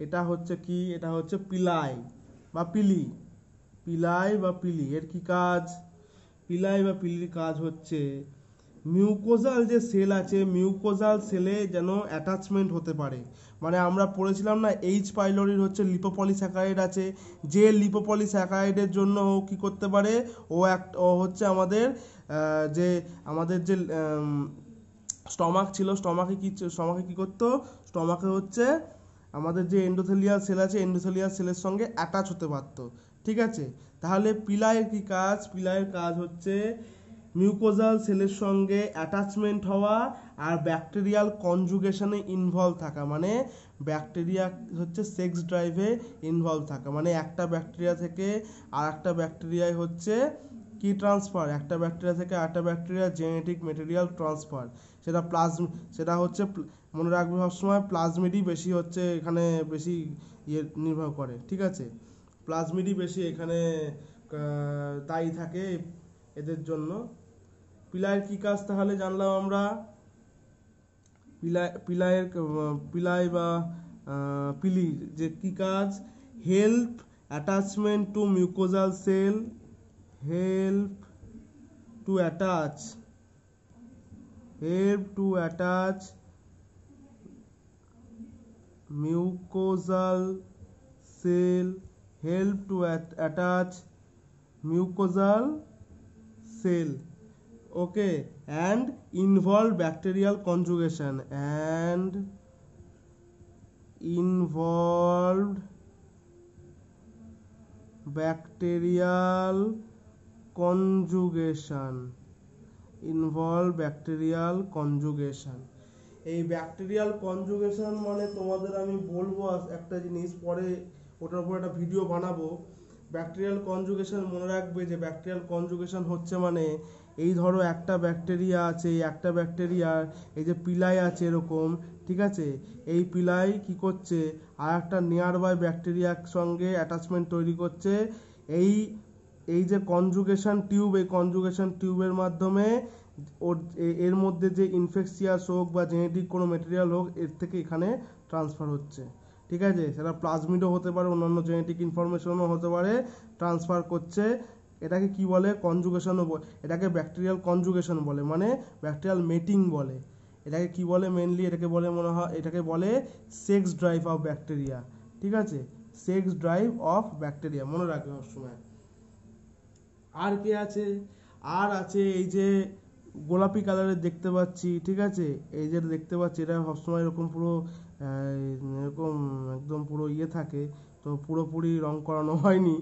এটা হচ্ছে কি, এটা হচ্ছে পিলাই বা পিলি, পিলাই বা পিলি। এর কি কাজ? পিলাই বা পিলির কাজ হচ্ছে মিউকোজাল যে সেল আছে, মিউকোজাল সেলে যেন অ্যাটাচমেন্ট হতে পারে। মানে আমরা পড়েছিলাম না এইচ পাইলোরির হচ্ছে লিপোপলিস্যাকারাইড আছে, যে লিপোপলিস্যাকারাইডের জন্য ও কী করতে পারে, ও হচ্ছে আমাদের যে আমাদের যে স্টমাক ছিল, স্টমাকে কি করতো, স্টমাকে হচ্ছে আমাদের যে এন্ডোথেলিয়াল সেল আছে, এন্ডোথেলিয়াল সেলের সঙ্গে অ্যাটাচ হতে পারতো, ঠিক আছে। তাহলে পিলাইয়ের কি কাজ? পিলাইয়ের কাজ হচ্ছে মিউকোজাল সেলের সঙ্গে অ্যাটাচমেন্ট হওয়া আর ব্যাকটেরিয়াল কনজুগেশনে ইনভলভ থাকা, মানে ব্যাকটেরিয়া হচ্ছে সেক্স ড্রাইভে ইনভলভ থাকা, মানে একটা ব্যাকটেরিয়া থেকে আর একটা ব্যাকটেরিয়ায় হচ্ছে কি ট্রান্সফার, একটা ব্যাকটেরিয়া থেকে আরেকটা ব্যাকটেরিয়া জেনেটিক মেটেরিয়াল ট্রান্সফার, সেটা হচ্ছে মনে রাখবে সবসময় প্লাজমিডই বেশি হচ্ছে এখানে বেশি নির্ভর করে, ঠিক আছে, প্লাজমিডই বেশি এখানে দায়ী থাকে এদের জন্য। পিলাইয়ের কি কাজ তাহলে জানলাম আমরা, পিলাই বা পিলির যে কি কাজ, help attachment to mucosal cell, help to attach mucosal cell, help to attach mucosal cell, okay, and involve bacterial conjugation, and involved bacterial conjugation, এই ব্যাকটেরিয়াল কনজুগেশন মানে তোমাদের আমি বলবো একটা জিনিস, পরে ওটার উপর একটা ভিডিও বানাবো। ব্যাকটেরিয়াল কনজুগেশন মনে রাখবে যে ব্যাকটেরিয়াল কনজুগেশন হচ্ছে মানে এই ধরো একটা ব্যাকটেরিয়া আছে, এই একটা ব্যাকটেরিয়ার এই যে পিলাই আছে এরকম, ঠিক আছে, এই পিলাই কি করছে আর একটা নিয়ার বাই ব্যাকটেরিয়ার সঙ্গে অ্যাটাচমেন্ট তৈরি করছে, এই যে কনজুগেশন টিউব, এই কনজুগেশন টিউবের মাধ্যমে এর মধ্যে যে ইনফেকশিয়াস হোক বা জেনেটিক কোনো মেটেরিয়াল হোক এর থেকে এখানে ট্রান্সফার হচ্ছে, ঠিক আছে, সেটা প্লাজমিডও হতে পারে, অন্যান্য জেনেটিক ইনফরমেশনও হতে পারে, ট্রান্সফার করছে। এটাকে কি বলে? কনজুগেশনও বলে, এটাকে ব্যাকটেরিয়াল কনজুগেশন বলে, মানে ব্যাকটেরিয়াল মেটিং বলে। এটাকে কি বলে মেনলি? এটাকে বলে মনে হয়, এটাকে বলে সেক্স ড্রাইভ অফ ব্যাকটেরিয়া, ঠিক আছে, সেক্স ড্রাইভ অফ ব্যাকটেরিয়া মনে রাখবে সবসময়। আর কি আছে? আর আছে এই যে গোলাপি কালারের দেখতে পাচ্ছি, ঠিক আছে, এই যে দেখতে পাচ্ছি এটা সবসময় এরকম পুরো এরকম একদম পুরো থাকে, তো পুরোপুরি রং করানো হয়নি,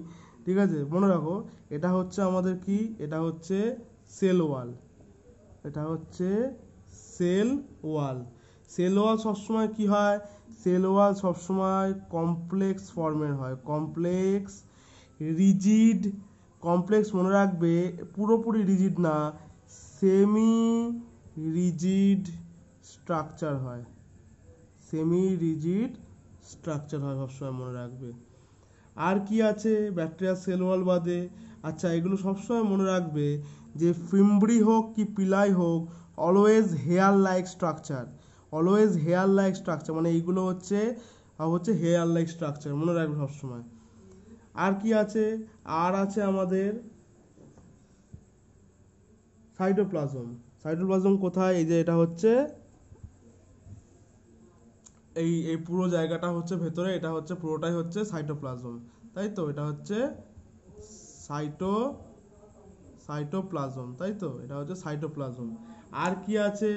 ঠিক আছে, মনে রাখো এটা হচ্ছে আমাদের কি, এটা হচ্ছে সেল ওয়াল, এটা হচ্ছে সেল ওয়াল। সেল ওয়াল সবসময় কি হয়? সেল ওয়াল সবসময় কমপ্লেক্স ফর্মের হয়, কমপ্লেক্স রিজিড, কমপ্লেক্স মনে রাখবে পুরোপুরি রিজিড না, সেমি রিজিড স্ট্রাকচার হয়, সেমি রিজিড স্ট্রাকচার হয় সবসময় মনে রাখবে। আর কি আছে ব্যাকটেরিয়া সেল ওয়াল বাদে? আচ্ছা, এগুলো সবসময় মনে রাখবে যে ফিমব্রি হোক কি পিলাই হোক, always hair like structure, always hair like structure, মানে এইগুলো হচ্ছে হেয়ার লাইক স্ট্রাকচার মনে রাখবে সবসময়। আর কি আছে? আর আছে আমাদের সাইটোপ্লাজম। সাইটোপ্লাজম কোথায়? এই যে এটা হচ্ছে এই পুরো জায়গাটা হচ্ছে ভেতরে, এটা হচ্ছে পুরোটাই হচ্ছে সাইটোপ্লাজম, তাই তো, এটা হচ্ছে সাইটোপ্লাজম, তাই তো, এটা হচ্ছে সাইটোপ্লাজম। আর কি আছে?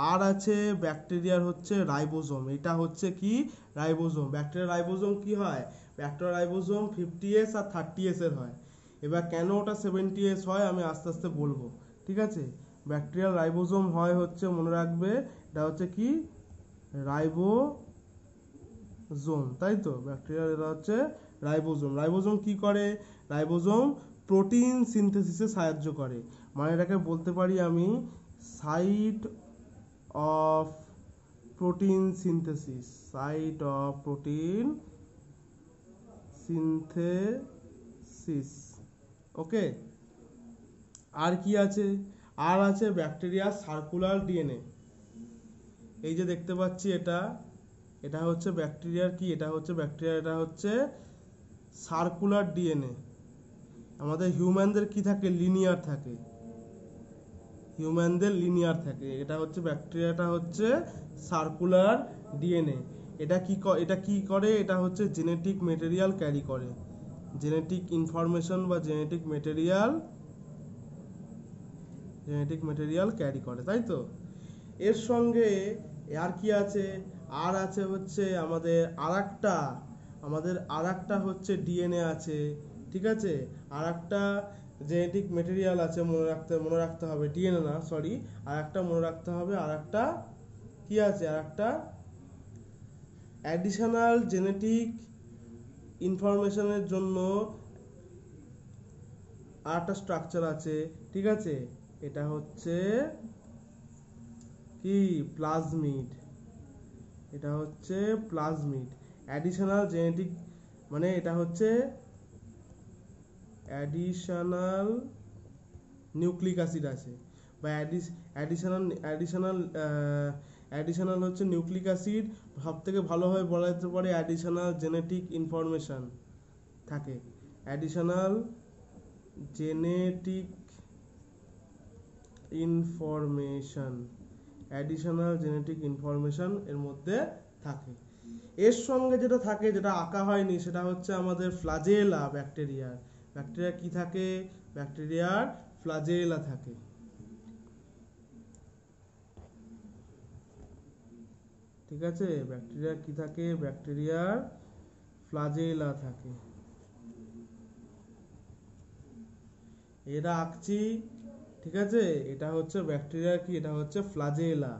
আর আছে ব্যাকটেরিয়ার হচ্ছে রাইবোজোম, এটা হচ্ছে কি রাইবোজোম। ব্যাকটেরিয়ার রাইবোজোম কি হয়? ব্যাকটেরিয়ার রাইবোজোম 50S আর 30S এর হয়। এবার কেন ওটা 70S হয় আমি আস্তে আস্তে বলবো, ঠিক আছে। ব্যাকটেরিয়াল রাইবোজোম হয় হচ্ছে মনে রাখবে, এটা হচ্ছে কি রাইবোজোম, তাই তো? ব্যাকটেরিয়ার এটা হচ্ছে রাইবোজোম। রাইবোজোম কি করে? রাইবোজোম প্রোটিন সিনথেসিসে সাহায্য করে। মানে এটাকে বলতে পারি আমি site of protein synthesis, site of protein synthesis. Okay, আর কি আছে? আর আছে ব্যাকটেরিয়ার সার্কুলার ডিএনএ। এই যে দেখতে পাচ্ছি এটা হচ্ছে ব্যাকটেরিয়ার কি? এটা হচ্ছে সার্কুলার ডিএনএ। আমাদের হিউম্যানদের কি থাকে? লিনিয়ার থাকে, হিউম্যানদের লিনিয়ার থাকে। এটা হচ্ছে ব্যাকটেরিয়াটা হচ্ছে সার্কুলার ডিএনএ। এটা কি করে? এটা হচ্ছে জেনেটিক মেটেরিয়াল ক্যারি করে, জেনেটিক ইনফরমেশন বা জেনেটিক মেটেরিয়াল ক্যারি করে, তাই তো? এর সঙ্গে আর কি আছে? আর আছে হচ্ছে আমাদের আরেকটা হচ্ছে ডিএনএ আছে, ঠিক আছে? আরেকটা জেনেটিক মেটেরিয়াল আছে, মনে রাখতে হবে, ডিএনএ না, সরি, আরেকটা মনে রাখতে হবে। আরেকটা কি আছে? আরেকটা অ্যাডিশনাল জেনেটিক ইনফরমেশনের জন্য আরেকটা স্ট্রাকচার আছে, ঠিক আছে? এটা হচ্ছে কি? প্লাজমিড। এটা হচ্ছে প্লাজমিড। অ্যাডিশনাল জেনেটিক মানে এটা হচ্ছে অ্যাডিশনাল নিউক্লিক অ্যাসিড আছে, বা অ্যাডিশনাল হচ্ছে নিউক্লিক অ্যাসিড। সব থেকে ভালোভাবে বলা যেতে পারে অ্যাডিশনাল জেনেটিক ইনফরমেশন থাকে, অ্যাডিশনাল জেনেটিক ইনফরমেশন এর মধ্যে থাকে। এর সঙ্গে যেটা থাকে, যেটা আঁকা হয়নি, সেটা হচ্ছে আমাদের ফ্লাজেলা। ব্যাকটেরিয়া কি থাকে? ব্যাকটেরিয়ার ফ্লাজেলা থাকে, ঠিক আছে? ব্যাকটেরিয়া কি থাকে? ব্যাকটেরিয়ার ফ্লাজেলা থাকে। এটা আঁকছি, ঠিক আছে? এটা হচ্ছে ব্যাকটেরিয়া কি? এটা হচ্ছে ফ্লাজেলা।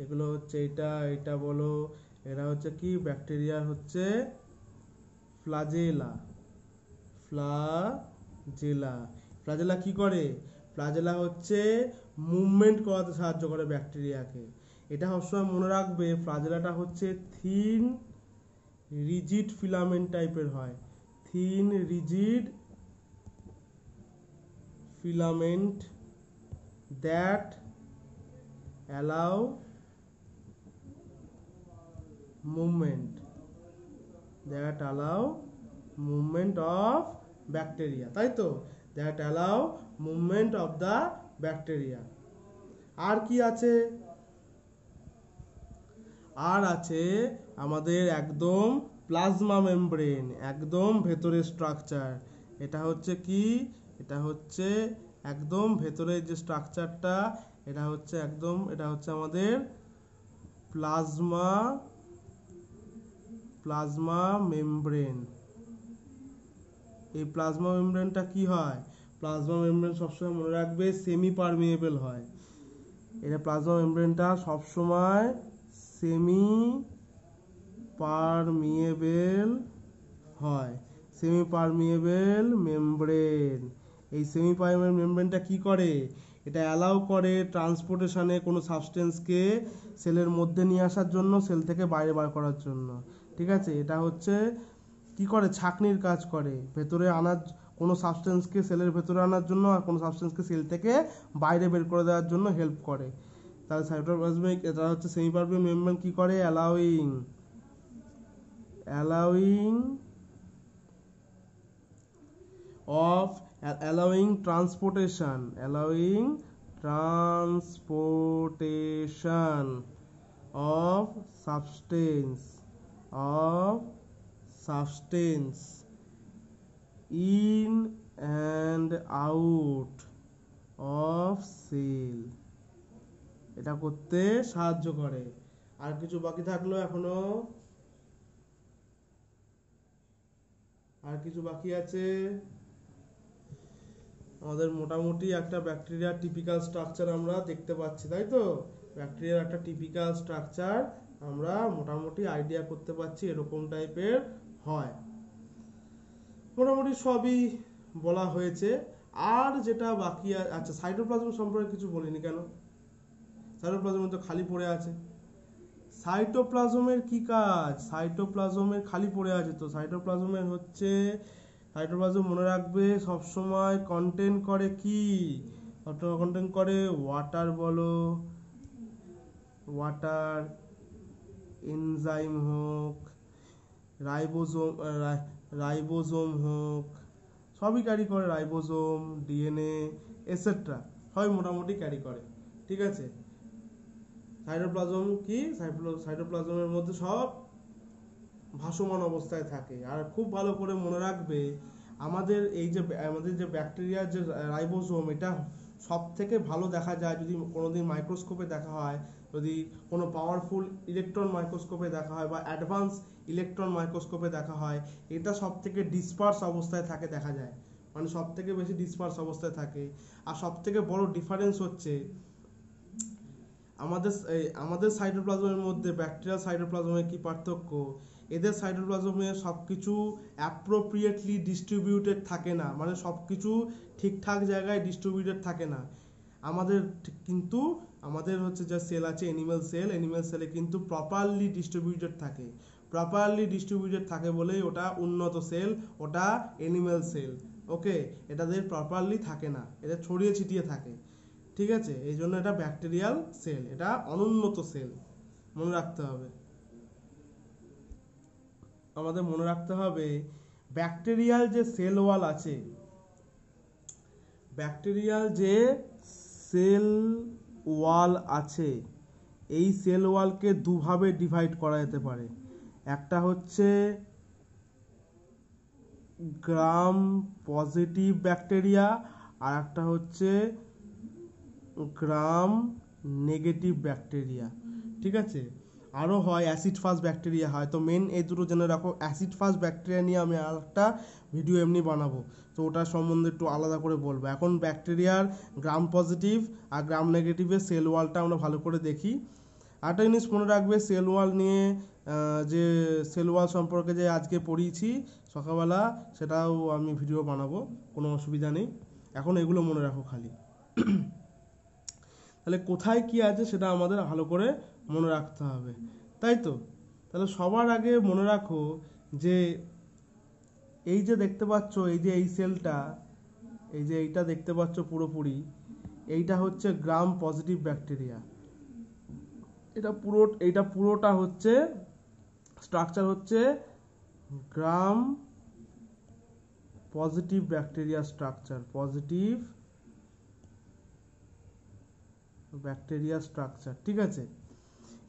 এগুলো হচ্ছে এটা বলো, এরা হচ্ছে কি? ব্যাকটেরিয়া হচ্ছে ফ্লাজেলা। ফ্লাজেলা কি করে? ফ্লাজেলা হচ্ছে মুভমেন্ট করাতে সাহায্য করে ব্যাকটেরিয়াকে। এটা সবসময় মনে রাখবে, ফ্লাজেলাটা হচ্ছে থিন রিজিড ফিলামেন্ট টাইপের হয়, thin rigid filament that allow movement of bacteria, তাই তো? that allow movement of the bacteria। আর কি আছে? আর আছে আমাদের একদম প্লাজমা মেমব্রেন, একদম ভেতরের স্ট্রাকচার। এটা হচ্ছে কি? এটা হচ্ছে একদম ভেতরের যে স্ট্রাকচারটা, এটা হচ্ছে আমাদের প্লাজমা মেমব্রেন। এই প্লাজমা মেমব্রেনটা কি হয়? প্লাজমা মেমব্রেন সবসময় মনে রাখবে সেমি পারমিয়েবল হয়। এটা প্লাজমা মেমব্রেনটা সবসময় সেমি পারমিয়েবল হয়, সেমি পারমিয়েবল মেমব্রেন। এই সেমি পারমিয়েবল মেমব্রেনটা কি করে? এটা অ্যালাউ করে ট্রান্সপোর্টেশনে কোনো সাবস্টেন্সকে সেলের মধ্যে নিয়ে আসার জন্য, সেল থেকে বাইরে বার করার জন্য, ঠিক আছে? এটা হচ্ছে কি করে? ছাঁকনির কাজ করে, ভেতরে আনার কোনো সাবস্টেন্সকে সেলের ভেতরে আনার জন্য, আর কোনো সাবস্টেন্সকে সেল থেকে বাইরে বের করে দেওয়ার জন্য হেল্প করে। তাহলে সাইটোপ্লাজমিক, এটা হচ্ছে সেমি পারমিয়েবল মেমব্রেন কি করে? Allowing transportation of substance in and out of cell। এটা করতে সাহায্য করে। আর কিছু বাকি থাকলো এখনো? আর কিছু বাকি আছে? আমাদের মোটামুটি একটা ব্যাকটেরিয়ার টিপিক্যাল স্ট্রাকচার আমরা দেখতে পাচ্ছি, তাই তো? ব্যাকটেরিয়ার একটা টিপিক্যাল স্ট্রাকচার আমরা মোটামুটি আইডিয়া করতে পারছি এরকম টাইপের হয়। মোটামুটি সবই বলা হয়েছে। আর যেটা বাকি আচ্ছা, সাইটোপ্লাজম সম্পর্কে কিছু বলিনি কেন? সাইটোপ্লাজম তো খালি পড়ে আছে। সাইটোপ্লাজমের কি কাজ? সাইটোপ্লাজমের খালি পড়ে আছে তো। সাইটোপ্লাজমের হচ্ছে, সাইটোপ্লাজম মনে রাখবে সবসময় কন্টেন্ট করে কি? কন্টেন্ট করে ওয়াটার, বলো ওয়াটার, এনজাইম হোক, রাইবোজোম হোক, সবই ক্যারি করে। রাইবোজোম, ডিএনএ এটসেট্রা সবই মোটামুটি ক্যারি করে। ঠিক আছে। সাইটোপ্লাজম কি? সাইটোপ্লাজমের মধ্যে সব ভাসমান অবস্থায় থাকে। আর খুব ভালো করে মনে রাখবে আমাদের যে ব্যাকটেরিয়ার যে রাইবোজোম, এটা সব থেকে ভালো দেখা যায় যদি কোনোদিন মাইক্রোস্কোপে দেখা হয়, যদি কোনো পাওয়ারফুল ইলেকট্রন মাইক্রোস্কোপে দেখা হয় বা অ্যাডভান্স ইলেকট্রন মাইক্রোস্কোপে দেখা হয়, এটা সব থেকে ডিসপার্স অবস্থায় থাকে দেখা যায়, মানে সব থেকে বেশি ডিসপার্স অবস্থায় থাকে। আর সব থেকে বড় ডিফারেন্স হচ্ছে আমাদের সাইটোপ্লাজমের মধ্যে ব্যাকটেরিয়াল সাইটোপ্লাজমের কি পার্থক্য? এদের সাইটোপ্লাজমে সবকিছু অ্যাপ্রোপ্রিয়েটলি ডিস্ট্রিবিউটেড থাকে না, মানে সবকিছু ঠিকঠাক জায়গায় ডিস্ট্রিবিউটেড থাকে না। কিন্তু আমাদের হচ্ছে যে সেল আছে অ্যানিমাল সেলে কিন্তু প্রপারলি ডিস্ট্রিবিউটেড থাকে। প্রপারলি ডিস্ট্রিবিউটেড থাকে বলেই ওটা উন্নত সেল, ওটা অ্যানিমাল সেল। ওকে, এটাদের প্রপারলি থাকে না, এটা ছড়িয়ে ছিটিয়ে থাকে। ঠিক আছে, এই জন্য এটা ব্যাকটেরিয়াল সেল, এটা অনুন্নত সেল। মনে রাখতে হবে, আমাদের মনে রাখতে হবে ব্যাকটেরিয়াল যে সেল ওয়াল আছে, ব্যাকটেরিয়াল যে সেল ওয়াল আছে, এই সেল ওয়ালকে দুভাবে ডিভাইড করা যেতে পারে। একটা হচ্ছে গ্রাম পজিটিভ ব্যাকটেরিয়া, আর একটা হচ্ছে গ্রাম নেগেটিভ ব্যাকটেরিয়া। ঠিক আছে, আরও হয় অ্যাসিড ফাস্ট ব্যাকটেরিয়া হয়। তো মেন এই দুটো জেনে রাখো। অ্যাসিড ফাস্ট ব্যাকটেরিয়া নিয়ে আমি আর একটা ভিডিও এমনি বানাবো, তো ওটার সম্বন্ধে একটু আলাদা করে বলবো। এখন ব্যাকটেরিয়ার গ্রাম পজিটিভ আর গ্রাম নেগেটিভের সেল ওয়ালটা আমরা ভালো করে দেখি। আরেকটা জিনিস মনে রাখবে, সেল ওয়াল নিয়ে যে সেল ওয়াল সম্পর্কে যে আজকে পড়িয়েছি সকালবেলা, সেটাও আমি ভিডিও বানাবো, কোনো অসুবিধা নেই। এখন এগুলো মনে রাখো খালি। তাহলে কোথায় কি আছে সেটা আমাদের ভালো করে মনে রাখতে হবে, তাই তো? তাহলে সবার আগে মনে রাখো যে এই যে দেখতে পাচ্ছ, এই যে এই সেলটা, এই যে এইটা দেখতে পাচ্ছ পুরোপুরি, এইটা হচ্ছে গ্রাম পজিটিভ ব্যাকটেরিয়া। এইটা পুরোটা হচ্ছে স্ট্রাকচার হচ্ছে gram positive bacteria structure, positive bacteria structure. ঠিক আছে,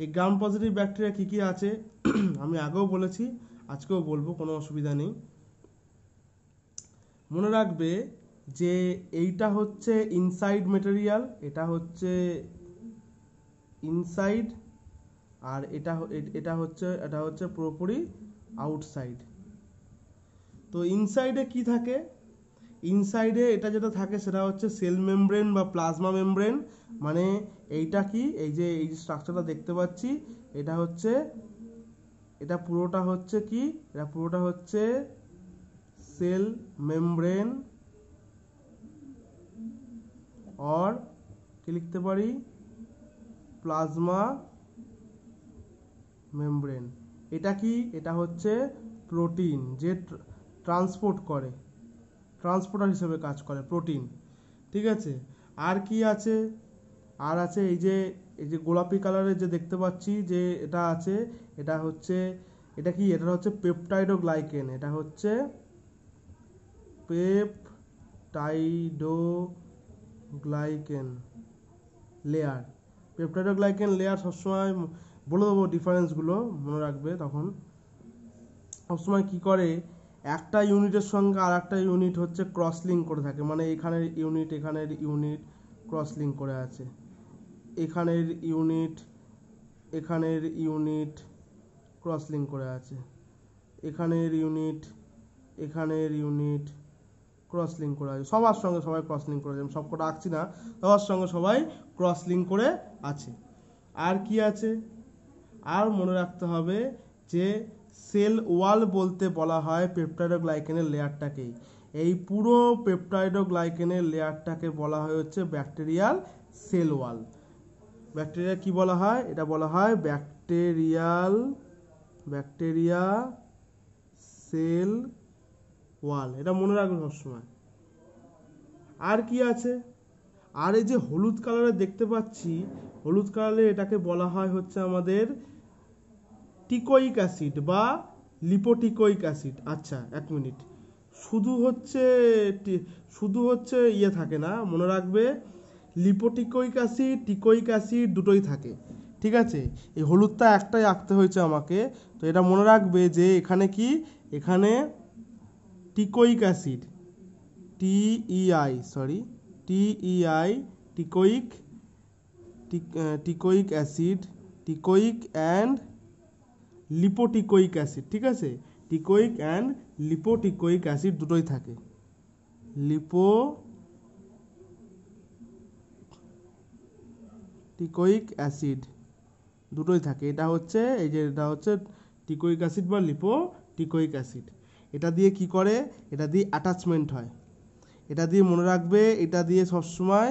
এই গ্রাম পজিটিভ ব্যাকটেরিয়া কি কি আছে আমি আগেও বলেছি, আজকেও বলবো, কোনো অসুবিধা নেই। মনে রাখবে যে এইটা হচ্ছে ইনসাইড মেটেরিয়াল, এটা হচ্ছে ইনসাইড, আর এটা হচ্ছে পুরোপুরি আউটসাইড। তো ইনসাইডে কি থাকে? ইনসাইডে এটা যেটা থাকে সেটা হচ্ছে সেল মেমব্রেন বা প্লাজমা মেমব্রেন। মানে এইটা কি, এই যে স্ট্রাকচারটা দেখতে পাচ্ছি, এটা পুরোটা হচ্ছে কি, এটা পুরোটা হচ্ছে সেল মেমব্রেন, और কি লিখতে পারি, প্লাজমা মেমব্রেন। এটা কি? এটা হচ্ছে প্রোটিন, যে ট্রান্সপোর্টার হিসেবে কাজ করে প্রোটিন। ঠিক আছে, আর কি আছে? আর আছে এই যে গোলাপি কালারের যে দেখতে পাচ্ছি যে এটা আছে, এটা কি? এটা হচ্ছে পেপটাইডোগ্লাইকেন। এটা হচ্ছে পেপটাইডোগ্লাইকেন লেয়ার। পেপটাইডোগ্লাইকেন লেয়ার সবসময় বলে দেবো ডিফারেন্সগুলো, মনে রাখবে। তখন সবসময় কি করে, একটা ইউনিটের সঙ্গে আর একটা ইউনিট হচ্ছে ক্রস লিঙ্ক করে থাকে, মানে এখানের ইউনিট ক্রস লিঙ্ক করে আছে, এখানের ইউনিট ক্রস লিঙ্ক করে আছে, এখানের ইউনিট ক্রস লিঙ্ক করে আছে, সবার সঙ্গে সবাই ক্রস লিঙ্ক করে আছে। আমি সবকটা আঁকছি না, সবার সঙ্গে সবাই ক্রস লিঙ্ক করে আছে। আর কি আছে? আর মনে রাখতে হবে যে সেল ওয়াল বলতে বলা হয় পেপটাইডোগ্লাইকেনের লেয়ারটাকেই। এই পুরো পেপটাইডোগ্লাইকেনের লেয়ারটাকে বলা হয় হচ্ছে ব্যাকটেরিয়াল সেল ওয়াল। ব্যাকটেরিয়া কি বলা হয়? এটা বলা হয় ব্যাকটেরিয়া সেল ওয়াল। এটা মনে রাখবেন সবসময়। আর কি আছে? আর এই যে হলুদ কালারে দেখতে পাচ্ছি, হলুদ কালারে এটাকে বলা হয় হচ্ছে আমাদের টিকোইক অ্যাসিড বা লিপোটিকোইক অ্যাসিড। আচ্ছা, এক মিনিট, শুধু হচ্ছে ইয়ে থাকে না, মনে রাখবে লিপোটিকোইক অ্যাসিড, টিকোইক অ্যাসিড দুটোই থাকে, ঠিক আছে? এই হলুদটা একটাই আঁকতে হয়েছে আমাকে, তো এটা মনে রাখবে যে এখানে কি, এখানে teichoic acid, teichoic acid, teichoic and lipoteichoic acid, ঠিক আছে? টিকোইক অ্যান্ড লিপোটিকোইক অ্যাসিড দুটোই থাকে। লিপোটিকোইক অ্যাসিড দুটোই থাকে। এটা হচ্ছে এই যে এটা হচ্ছে টিকোইক অ্যাসিড বা লিপোটিকোইক অ্যাসিড। এটা দিয়ে কি করে? এটা দিয়ে অ্যাটাচমেন্ট হয়। এটা দিয়ে মনে রাখবে, এটা দিয়ে সবসময়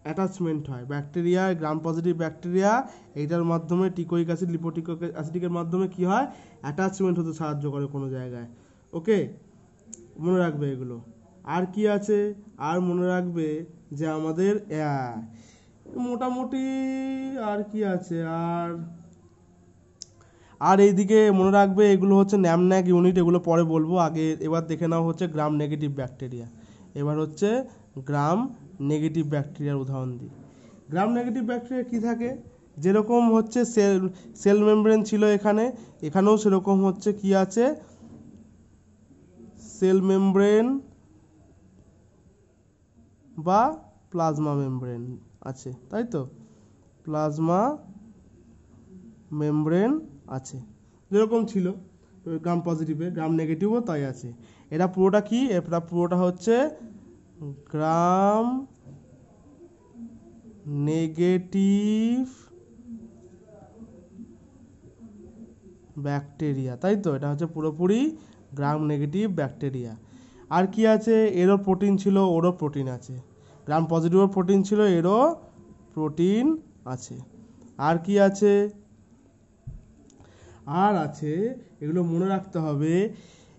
অ্যাটাচমেন্ট হয়। ব্যাকটেরিয়া, গ্রাম পজিটিভ ব্যাকটেরিয়া, এইটার মাধ্যমে টিকোইক অ্যাসিড, লিপোটিকোইক অ্যাসিডের মাধ্যমে কি হয়? অ্যাটাচমেন্ট হতে সাহায্য করে কোনো জায়গায়। ওকে, মনে রাখবে এগুলো। আর কি আছে? আর মনে রাখবে যে আমাদের মোটামুটি আর কি আছে, আর এইদিকে মনে রাখবে এগুলো হচ্ছে ন্যামন্যাক ইউনিট, এগুলো পরে বলবো। আগে এবার দেখে নাও হচ্ছে গ্রাম নেগেটিভ ব্যাকটেরিয়া। এবার হচ্ছে গ্রাম নেগেটিভ ব্যাকটেরিয়ার উদাহরণ দিই। গ্রাম নেগেটিভ ব্যাকটেরিয়া কি থাকে? যেরকম হচ্ছে সেল মেমব্রেন ছিল এখানেও সেরকম হচ্ছে কি আছে? সেল মেমব্রেন বা প্লাজমা মেমব্রেন আছে, তাই তো? প্লাজমা মেমব্রেন আছে, যেরকম ছিল গ্রাম পজিটিভে, গ্রাম নেগেটিভও তাই আছে। এটা পুরোটা কি? এটা পুরোটা হচ্ছে গ্রাম নেগেটিভ ব্যাকটেরিয়া, তাই তো? এটা হচ্ছে পুরোপুরি গ্রাম নেগেটিভ ব্যাকটেরিয়া। আর কি আছে? এরও প্রোটিন ছিল, ওরও প্রোটিন আছে। গ্রাম পজিটিভও প্রোটিন ছিল, এরও প্রোটিন আছে। আর কি আছে? আর আছে, এগুলো মনে রাখতে হবে।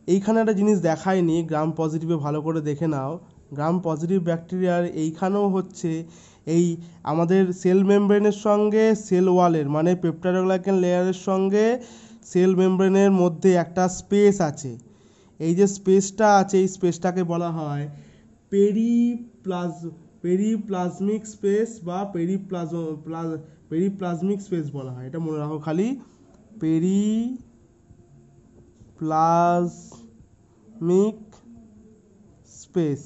এইখানে একটা জিনিস দেখায়নি, গ্রাম পজিটিভে ভালো করে দেখে নাও। গ্রাম পজিটিভ ব্যাকটেরিয়ার এইখানেও হচ্ছে এই আমাদের সেল মেমব্রেনের সঙ্গে সেল ওয়ালের মানে পেপটাইডোগ্লাইকেন লেয়ারের সঙ্গে সেল মেমব্রেনের মধ্যে একটা স্পেস আছে। এই যে স্পেসটা আছে, এই স্পেসটাকে বলা হয় পেরিপ্লাজমিক স্পেস বা পেরিপ্লাজমিক স্পেস বলা হয়। এটা মনে রাখো খালি, পেরিপ্লাজমিক স্পেস,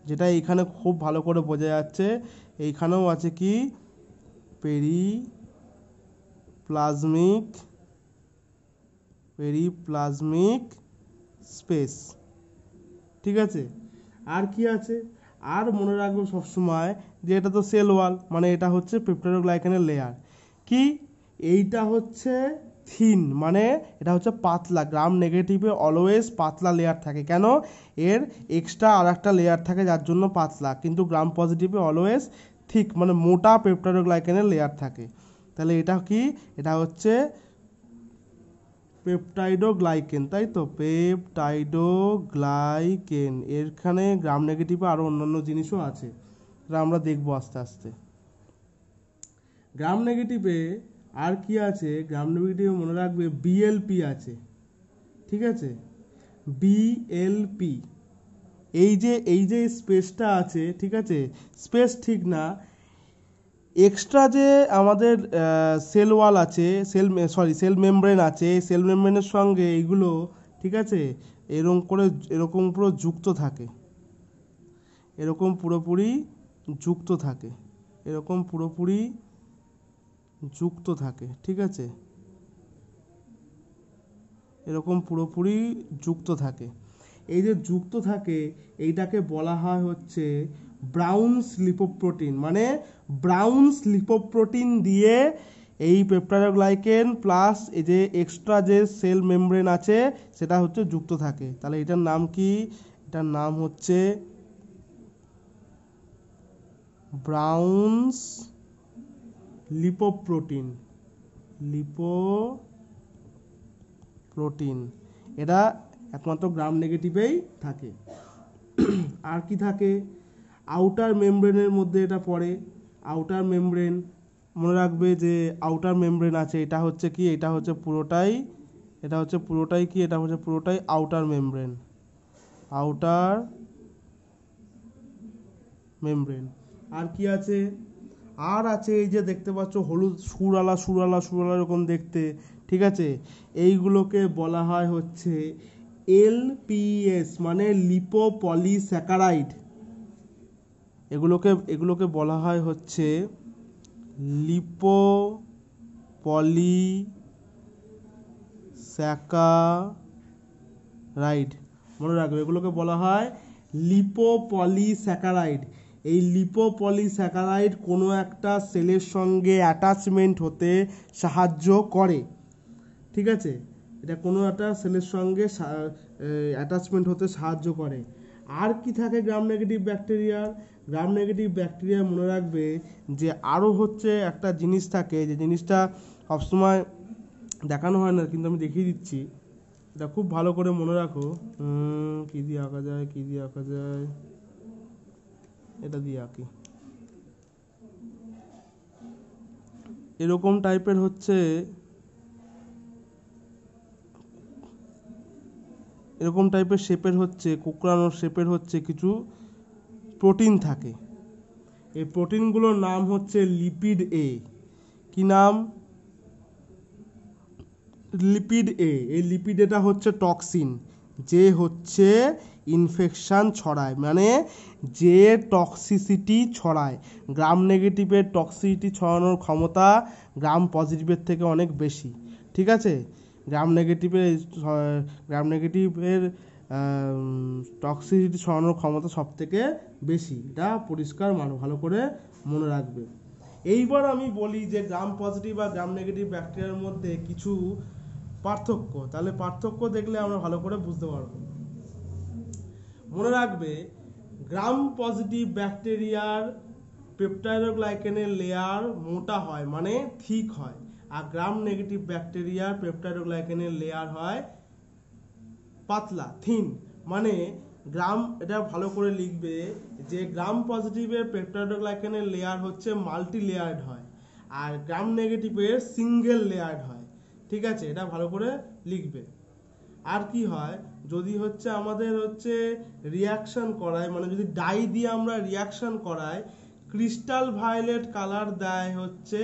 যেটা এখানে খুব ভালো করে বোঝা যাচ্ছে। এইখানেও আছে কি? পেরিপ্লাজমিক স্পেস, ঠিক আছে? আর কি আছে? আর মনে রাখবো সবসময় যে এটা তো সেল ওয়াল, মানে এটা হচ্ছে পেপটাইডোগ্লাইকেনের লেয়ার। কি? এইটা হচ্ছে থিন, মানে এটা হচ্ছে পাতলা। গ্রাম নেগেটিভে অলওয়েজ পাতলা লেয়ার থাকে। কেন? এর এক্সট্রা আর একটা লেয়ার থাকে যার জন্য পাতলা, কিন্তু গ্রাম পজিটিভে অলওয়েজ থিক, মানে মোটা পেপটাইডোগ্লাইকেনের লেয়ার থাকে। তাহলে এটা কি? এটা হচ্ছে পেপটাইডোগ্লাইকেন, তাই তো? পেপটাইডোগ্লাইকেন। এখানে গ্রাম নেগেটিভে আরও অন্যান্য জিনিসও আছে, এটা আমরা দেখবো আস্তে আস্তে। গ্রাম নেগেটিভে আর কি আছে? গ্রাম নেগেটিভে মনে রাখবে বিএলপি আছে, ঠিক আছে? বিএলপি, এই যে স্পেসটা আছে, ঠিক আছে? স্পেস ঠিক না, এক্সট্রা যে আমাদের সেল ওয়াল আছে, সেল মেমব্রেন আছে, সেল মেমব্রেনের সঙ্গে এইগুলো, ঠিক আছে, এরকম পুরো যুক্ত থাকে, এরকম পুরোপুরি যুক্ত থাকে, এরকম পুরোপুরি যুক্ত থাকে, ঠিক আছে? এরকম পুরোপুরি যুক্ত থাকে। এই যে যুক্ত থাকে, এইটাকে বলা হয় হচ্ছে ব্রাউনস লিপোপ্রোটিন। মানে ব্রাউনস লিপোপ্রোটিন দিয়ে এই পেপটাইডোগ্লাইকেন প্লাস এই যে এক্সট্রা যে সেল মেমব্রেন আছে সেটা হচ্ছে যুক্ত থাকে। তাহলে এটার নাম কি? এটার নাম হচ্ছে ব্রাউনস লিপোপ্রোটিন। লিপোপ্রোটিন এটা একমাত্র গ্রাম নেগেটিভেই থাকে। আর কি থাকে? আউটার মেমব্রেনের মধ্যে এটা পড়ে। আউটার মেমব্রেন মনে রাখবে যে আউটার মেমব্রেন আছে, এটা হচ্ছে কি? এটা হচ্ছে পুরোটাই কি? এটা হচ্ছে পুরোটাই আউটার মেমব্রেন। Outer membrane. আর কি আছে? আর আছে এই যে দেখতে পাচ্ছ হলুদ সুরালা এরকম দেখতে, ঠিক আছে? এইগুলোকে বলা হয় হচ্ছে এলপিএস, মানে লিপোপলিস্যাকারাইড। এগুলোকে বলা হয় হচ্ছে লিপোপলিস্যাকারাইড। মনে রাখবে এগুলোকে বলা হয় লিপোপলিস্যাকারাইড। এই লিপোপলিস্যাকারাইড কোনো একটা সেলের সঙ্গে অ্যাটাচমেন্ট হতে সাহায্য করে, ঠিক আছে? এটা কোনো একটা সেলের সঙ্গে অ্যাটাচমেন্ট হতে সাহায্য করে। আর কি থাকে গ্রাম নেগেটিভ ব্যাকটেরিয়ার? গ্রাম নেগেটিভ ব্যাকটেরিয়া মনে রাখবে যে আরও হচ্ছে একটা জিনিস থাকে, যে জিনিসটা সবসময় দেখানো হয় না, কিন্তু আমি দেখিয়ে দিচ্ছি। এটা খুব ভালো করে মনে রাখো। কী দিয়ে আঁকা যায়, এটা দিয়ে আঁকি। এরকম টাইপের হচ্ছে, এরকম টাইপের শেপের হচ্ছে, কোঁকড়ানোর শেপের হচ্ছে কিছু প্রোটিন থাকে। এই প্রোটিনগুলোর নাম হচ্ছে লিপিড এ। কি নাম? লিপিড এ। এই লিপিড এটা হচ্ছে টক্সিন, যে হচ্ছে ইনফেকশান ছড়ায়, মানে যে টক্সিসিটি ছড়ায়। গ্রাম নেগেটিভের টক্সিসিটি ছড়ানোর ক্ষমতা গ্রাম পজিটিভের থেকে অনেক বেশি, ঠিক আছে? গ্রাম নেগেটিভের টক্সিসিটি ছড়ানোর ক্ষমতা সব থেকে বেশি, এটা পরিষ্কার ভালো করে মনে রাখবে। এইবার আমি বলি যে গ্রাম পজিটিভ আর গ্রাম নেগেটিভ ব্যাকটেরিয়ার মধ্যে কিছু পার্থক্য। তাহলে পার্থক্য দেখলে আমরা ভালো করে বুঝতে পারবো। মনে রাখবে গ্রাম পজিটিভ ব্যাকটেরিয়ার পেপটাইডোগ্লাইকেনের লেয়ার মোটা হয়, মানে থিক হয়। আর গ্রাম নেগেটিভ ব্যাকটেরিয়ার পেপটাইডোগ্লাইকেনের লেয়ার হয় পাতলা, থিন। মানে এটা ভালো করে লিখবে যে গ্রাম পজিটিভের পেপটাইডোগ্লাইকেনের লেয়ার হচ্ছে মাল্টি লেয়ার্ড হয়, আর গ্রাম নেগেটিভের সিঙ্গেল লেয়ার্ড হয়, ঠিক আছে? এটা ভালো করে লিখবে। আর কি হয়, যদি হচ্ছে আমাদের হচ্ছে রিয়াকশন করায়, মানে যদি ডাই দিয়ে আমরা রিয়াকশন করাই, ক্রিস্টাল ভায়োলেট কালার দেয় হচ্ছে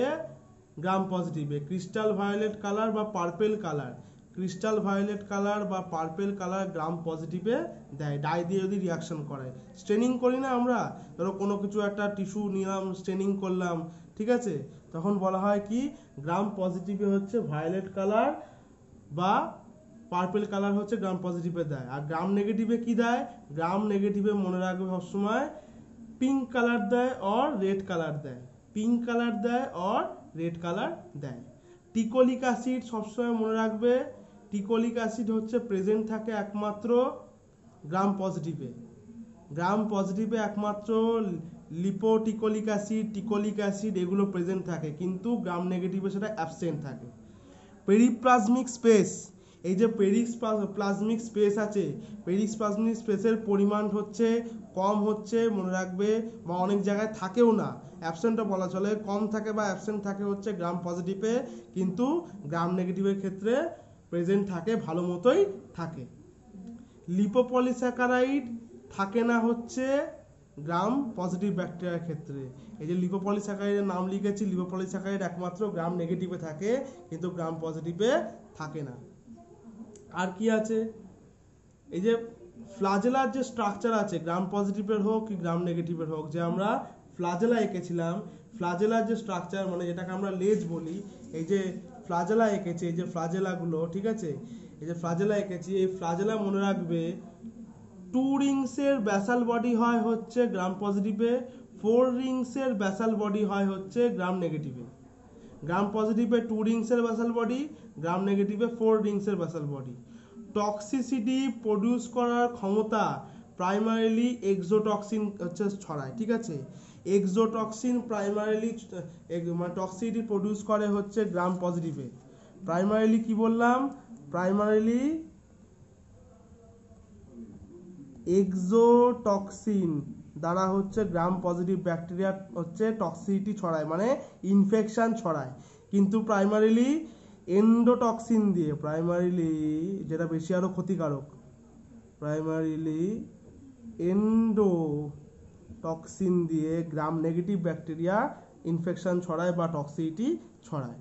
গ্রাম পজিটিভে। ক্রিস্টাল ভায়োলেট কালার বা purple colour, crystal violet colour বা পার্পেল কালার গ্রাম পজিটিভে দেয় ডাই দিয়ে যদি রিয়াকশন করায়। স্টেনিং করি না আমরা, ধরো কোনো কিছু একটা টিস্যু নিলাম, স্টেনিং করলাম, ঠিক আছে? তখন বলা হয় কি গ্রাম পজিটিভে হচ্ছে ভায়োলেট কালার বা পার্পেল কালার হচ্ছে গ্রাম পজিটিভে দেয়। আর গ্রাম নেগেটিভে কি দেয়? গ্রাম নেগেটিভে মনে রাখবে সবসময় পিঙ্ক কালার দেয় আর রেড কালার দেয়, পিঙ্ক কালার দেয় আর রেড কালার দেয়। টিকোলিক অ্যাসিড সবসময় মনে রাখবে, টিকোলিক অ্যাসিড হচ্ছে প্রেজেন্ট থাকে একমাত্র গ্রাম পজিটিভে। গ্রাম পজিটিভে একমাত্র লিপোটিকোলিক অ্যাসিড, টিকোলিক অ্যাসিড এগুলো প্রেজেন্ট থাকে, কিন্তু গ্রাম নেগেটিভে সেটা অ্যাবসেন্ট থাকে। পেরিপ্লাজমিক স্পেস, এই যে পেরিপ্লাজমিক স্পেস আছে, পেরিপ্লাজমিক স্পেসের পরিমাণ হচ্ছে কম হচ্ছে, মনে রাখবে, বা অনেক জায়গায় থাকেও না, অ্যাবসেন্টও বলা চলে, কম থাকে বা অ্যাবসেন্ট থাকে হচ্ছে গ্রাম পজিটিভে, কিন্তু গ্রাম নেগেটিভের ক্ষেত্রে প্রেজেন্ট থাকে, ভালো মতোই থাকে। লিপোপলিস্যাকারাইড থাকে না হচ্ছে গ্রাম পজিটিভ ব্যাকটেরিয়ার ক্ষেত্রে। এই যে লিপোপলিস্যাকারাইডের নাম লিখেছি, লিপোপলিস্যাকারাইড একমাত্র গ্রাম নেগেটিভে থাকে, কিন্তু গ্রাম পজিটিভে থাকে না। আর কি আছে, এই যে ফ্লাজেলার যে স্ট্রাকচার আছে, গ্রাম পজিটিভের হোক কি গ্রাম নেগেটিভের হোক, যে আমরা ফ্লাজেলা এঁকেছিলাম, ফ্লাজেলার যে স্ট্রাকচার, মানে যেটাকে আমরা লেজ বলি, এই যে ফ্লাজেলা এঁকেছি, এই যে ফ্লাজেলাগুলো, ঠিক আছে? এই যে ফ্লাজেলা এঁকেছি, এই ফ্লাজেলা মনে রাখবে 2 রিংসের ব্যাসাল বডি হয় হচ্ছে গ্রাম পজিটিভে, 4 রিংসের ব্যাসাল বডি হয় হচ্ছে গ্রাম নেগেটিভে। গ্রাম পজিটিভে 2 রিংসের বেসাল বডি, গ্রাম নেগেটিভে 4 রিংসের বেসাল বডি। টক্সিসিটি প্রডিউস করার ক্ষমতা প্রাইমারিলি এক্সোটক্সিন হচ্ছে ছড়ায়, ঠিক আছে। এক্সোটক্সিন প্রাইমারিলি মানে টক্সিসিটি প্রডিউস করে হচ্ছে গ্রাম পজিটিভে। প্রাইমারিলি কি বললাম, প্রাইমারিলি এক্সোটক্সিন দ্বারা হচ্ছে গ্রাম পজিটিভ ব্যাকটেরিয়া হচ্ছে টক্সিসিটি ছড়ায়, মানে ইনফেকশন ছড়ায়। কিন্তু প্রাইমারিলি এন্ডোটক্সিন দিয়ে, প্রাইমারিলি যেটা বেশি আরো ক্ষতিকারক, প্রাইমারিলি এন্ডোটক্সিন দিয়ে গ্রাম নেগেটিভ ব্যাকটেরিয়া ইনফেকশন ছড়ায় বা টক্সিসিটি ছড়ায়।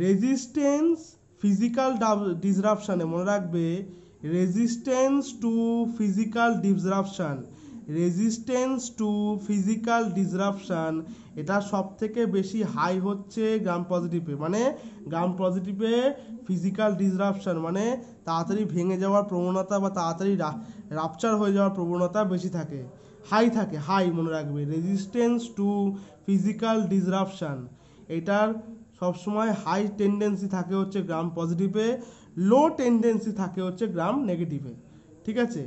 রেজিস্ট্যান্স ফিজিক্যাল ডিসরাপশনে, মনে রাখবে resistance to physical disruption, resistance to physical disruption এটা সব থেকে বেশি হাই হচ্ছে গ্রাম পজিটিভে। মানে গ্রাম পজিটিভে ফিজিক্যাল ডিসরাপশন মানে তাড়াতাড়ি ভেঙে যাওয়ার প্রবণতা বা তাড়াতাড়ি রাপচার হয়ে যাওয়ার প্রবণতা বেশি থাকে, হাই থাকে, হাই মনে রাখবে। রেজিস্ট্যান্স টু ফিজিক্যাল ডিসরাপশন এটার সবসময় হাই টেন্ডেন্সি থাকে হচ্ছে গ্রাম পজিটিভে, লো টেন্ডেন্সি থাকে হচ্ছে গ্রাম নেগেটিভে, ঠিক আছে।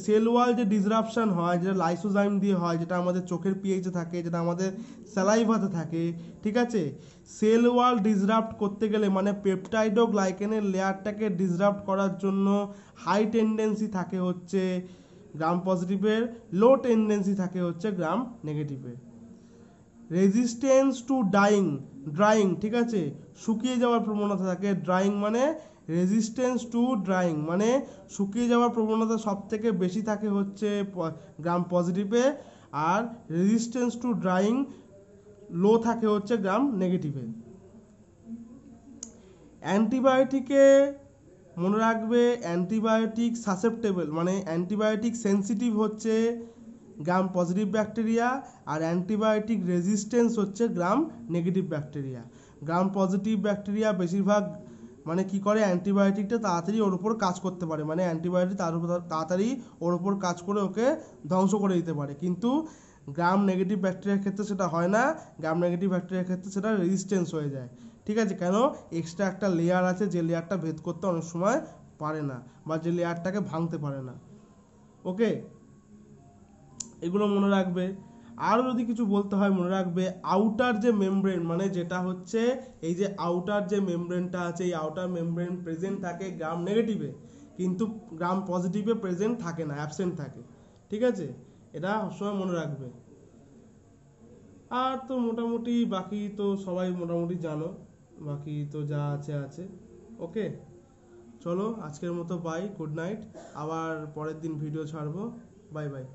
সেল ওয়াল যে ডিসরাপশন হয়, যেটা লাইসোজাইম দিয়ে হয়, যেটা আমাদের চোখের পিএইচে থাকে, যেটা আমাদের স্যালাইভাতে থাকে, ঠিক আছে। সেল ওয়াল ডিসরাপ্ট করতে গেলে মানে পেপটাইড ও গ্লাইকেনের লেয়ারটাকে ডিসরাপ্ট করার জন্য হাই টেন্ডেন্সি থাকে হচ্ছে গ্রাম পজিটিভের, লো টেন্ডেন্সি থাকে হচ্ছে গ্রাম নেগেটিভের। রেজিস্ট্যান্স টু ড্রাইং, ঠিক আছে, শুকিয়ে যাওয়ার প্রবণতা থাকে। ড্রাইং মানে রেজিস্ট্যান্স টু ড্রাইং মানে শুকিয়ে যাওয়ার প্রবণতা সব থেকে বেশি থাকে হচ্ছে gram পজিটিভে, R resistance to drawing লো থাকে হচ্ছে গ্রাম নেগেটিভে। অ্যান্টিবায়োটিকে মনে রাখবে অ্যান্টিবায়োটিক সাসেপ্টেবল মানে অ্যান্টিবায়োটিক সেন্সিটিভ হচ্ছে গ্রাম পজিটিভ ব্যাকটেরিয়া, আর অ্যান্টিবায়োটিক রেজিস্ট্যান্স হচ্ছে gram negative bacteria. Gram positive bacteria বেশিরভাগ মানে কি করে, অ্যান্টিবায়োটিকটা তাড়াতাড়ি ওর উপর কাজ করতে পারে, মানে অ্যান্টিবায়োটিক তার উপর তাড়াতাড়ি ওর উপর কাজ করে ওকে ধ্বংস করে দিতে পারে। কিন্তু গ্রাম নেগেটিভ ব্যাকটেরিয়ার ক্ষেত্রে সেটা হয় না, গ্রাম নেগেটিভ ব্যাকটেরিয়ার ক্ষেত্রে সেটা রেজিস্ট্যান্স হয়ে যায়, ঠিক আছে। কেন, এক্সট্রা একটা লেয়ার আছে যে লেয়ারটা ভেদ করতে অনেক সময় পারে না বা যে লেয়ারটাকে ভাঙতে পারে না, ওকে। এগুলো মনে রাখবে। আরও যদি কিছু বলতে হয় মনে রাখবে আউটার যে মেমব্রেন মানে যেটা হচ্ছে এই যে আউটার যে মেমব্রেনটা আছে, এই আউটার মেমব্রেন প্রেজেন্ট থাকে গ্রাম নেগেটিভে, কিন্তু গ্রাম পজিটিভে প্রেজেন্ট থাকে না, অ্যাবসেন্ট থাকে, ঠিক আছে। এটা সবসময় মনে রাখবে। আর তো মোটামুটি বাকি তো সবাই মোটামুটি জানো, বাকি তো যা আছে আছে, ওকে। চলো আজকের মতো বাই, গুড নাইট, আবার পরের দিন ভিডিও ছাড়বো, বাই বাই।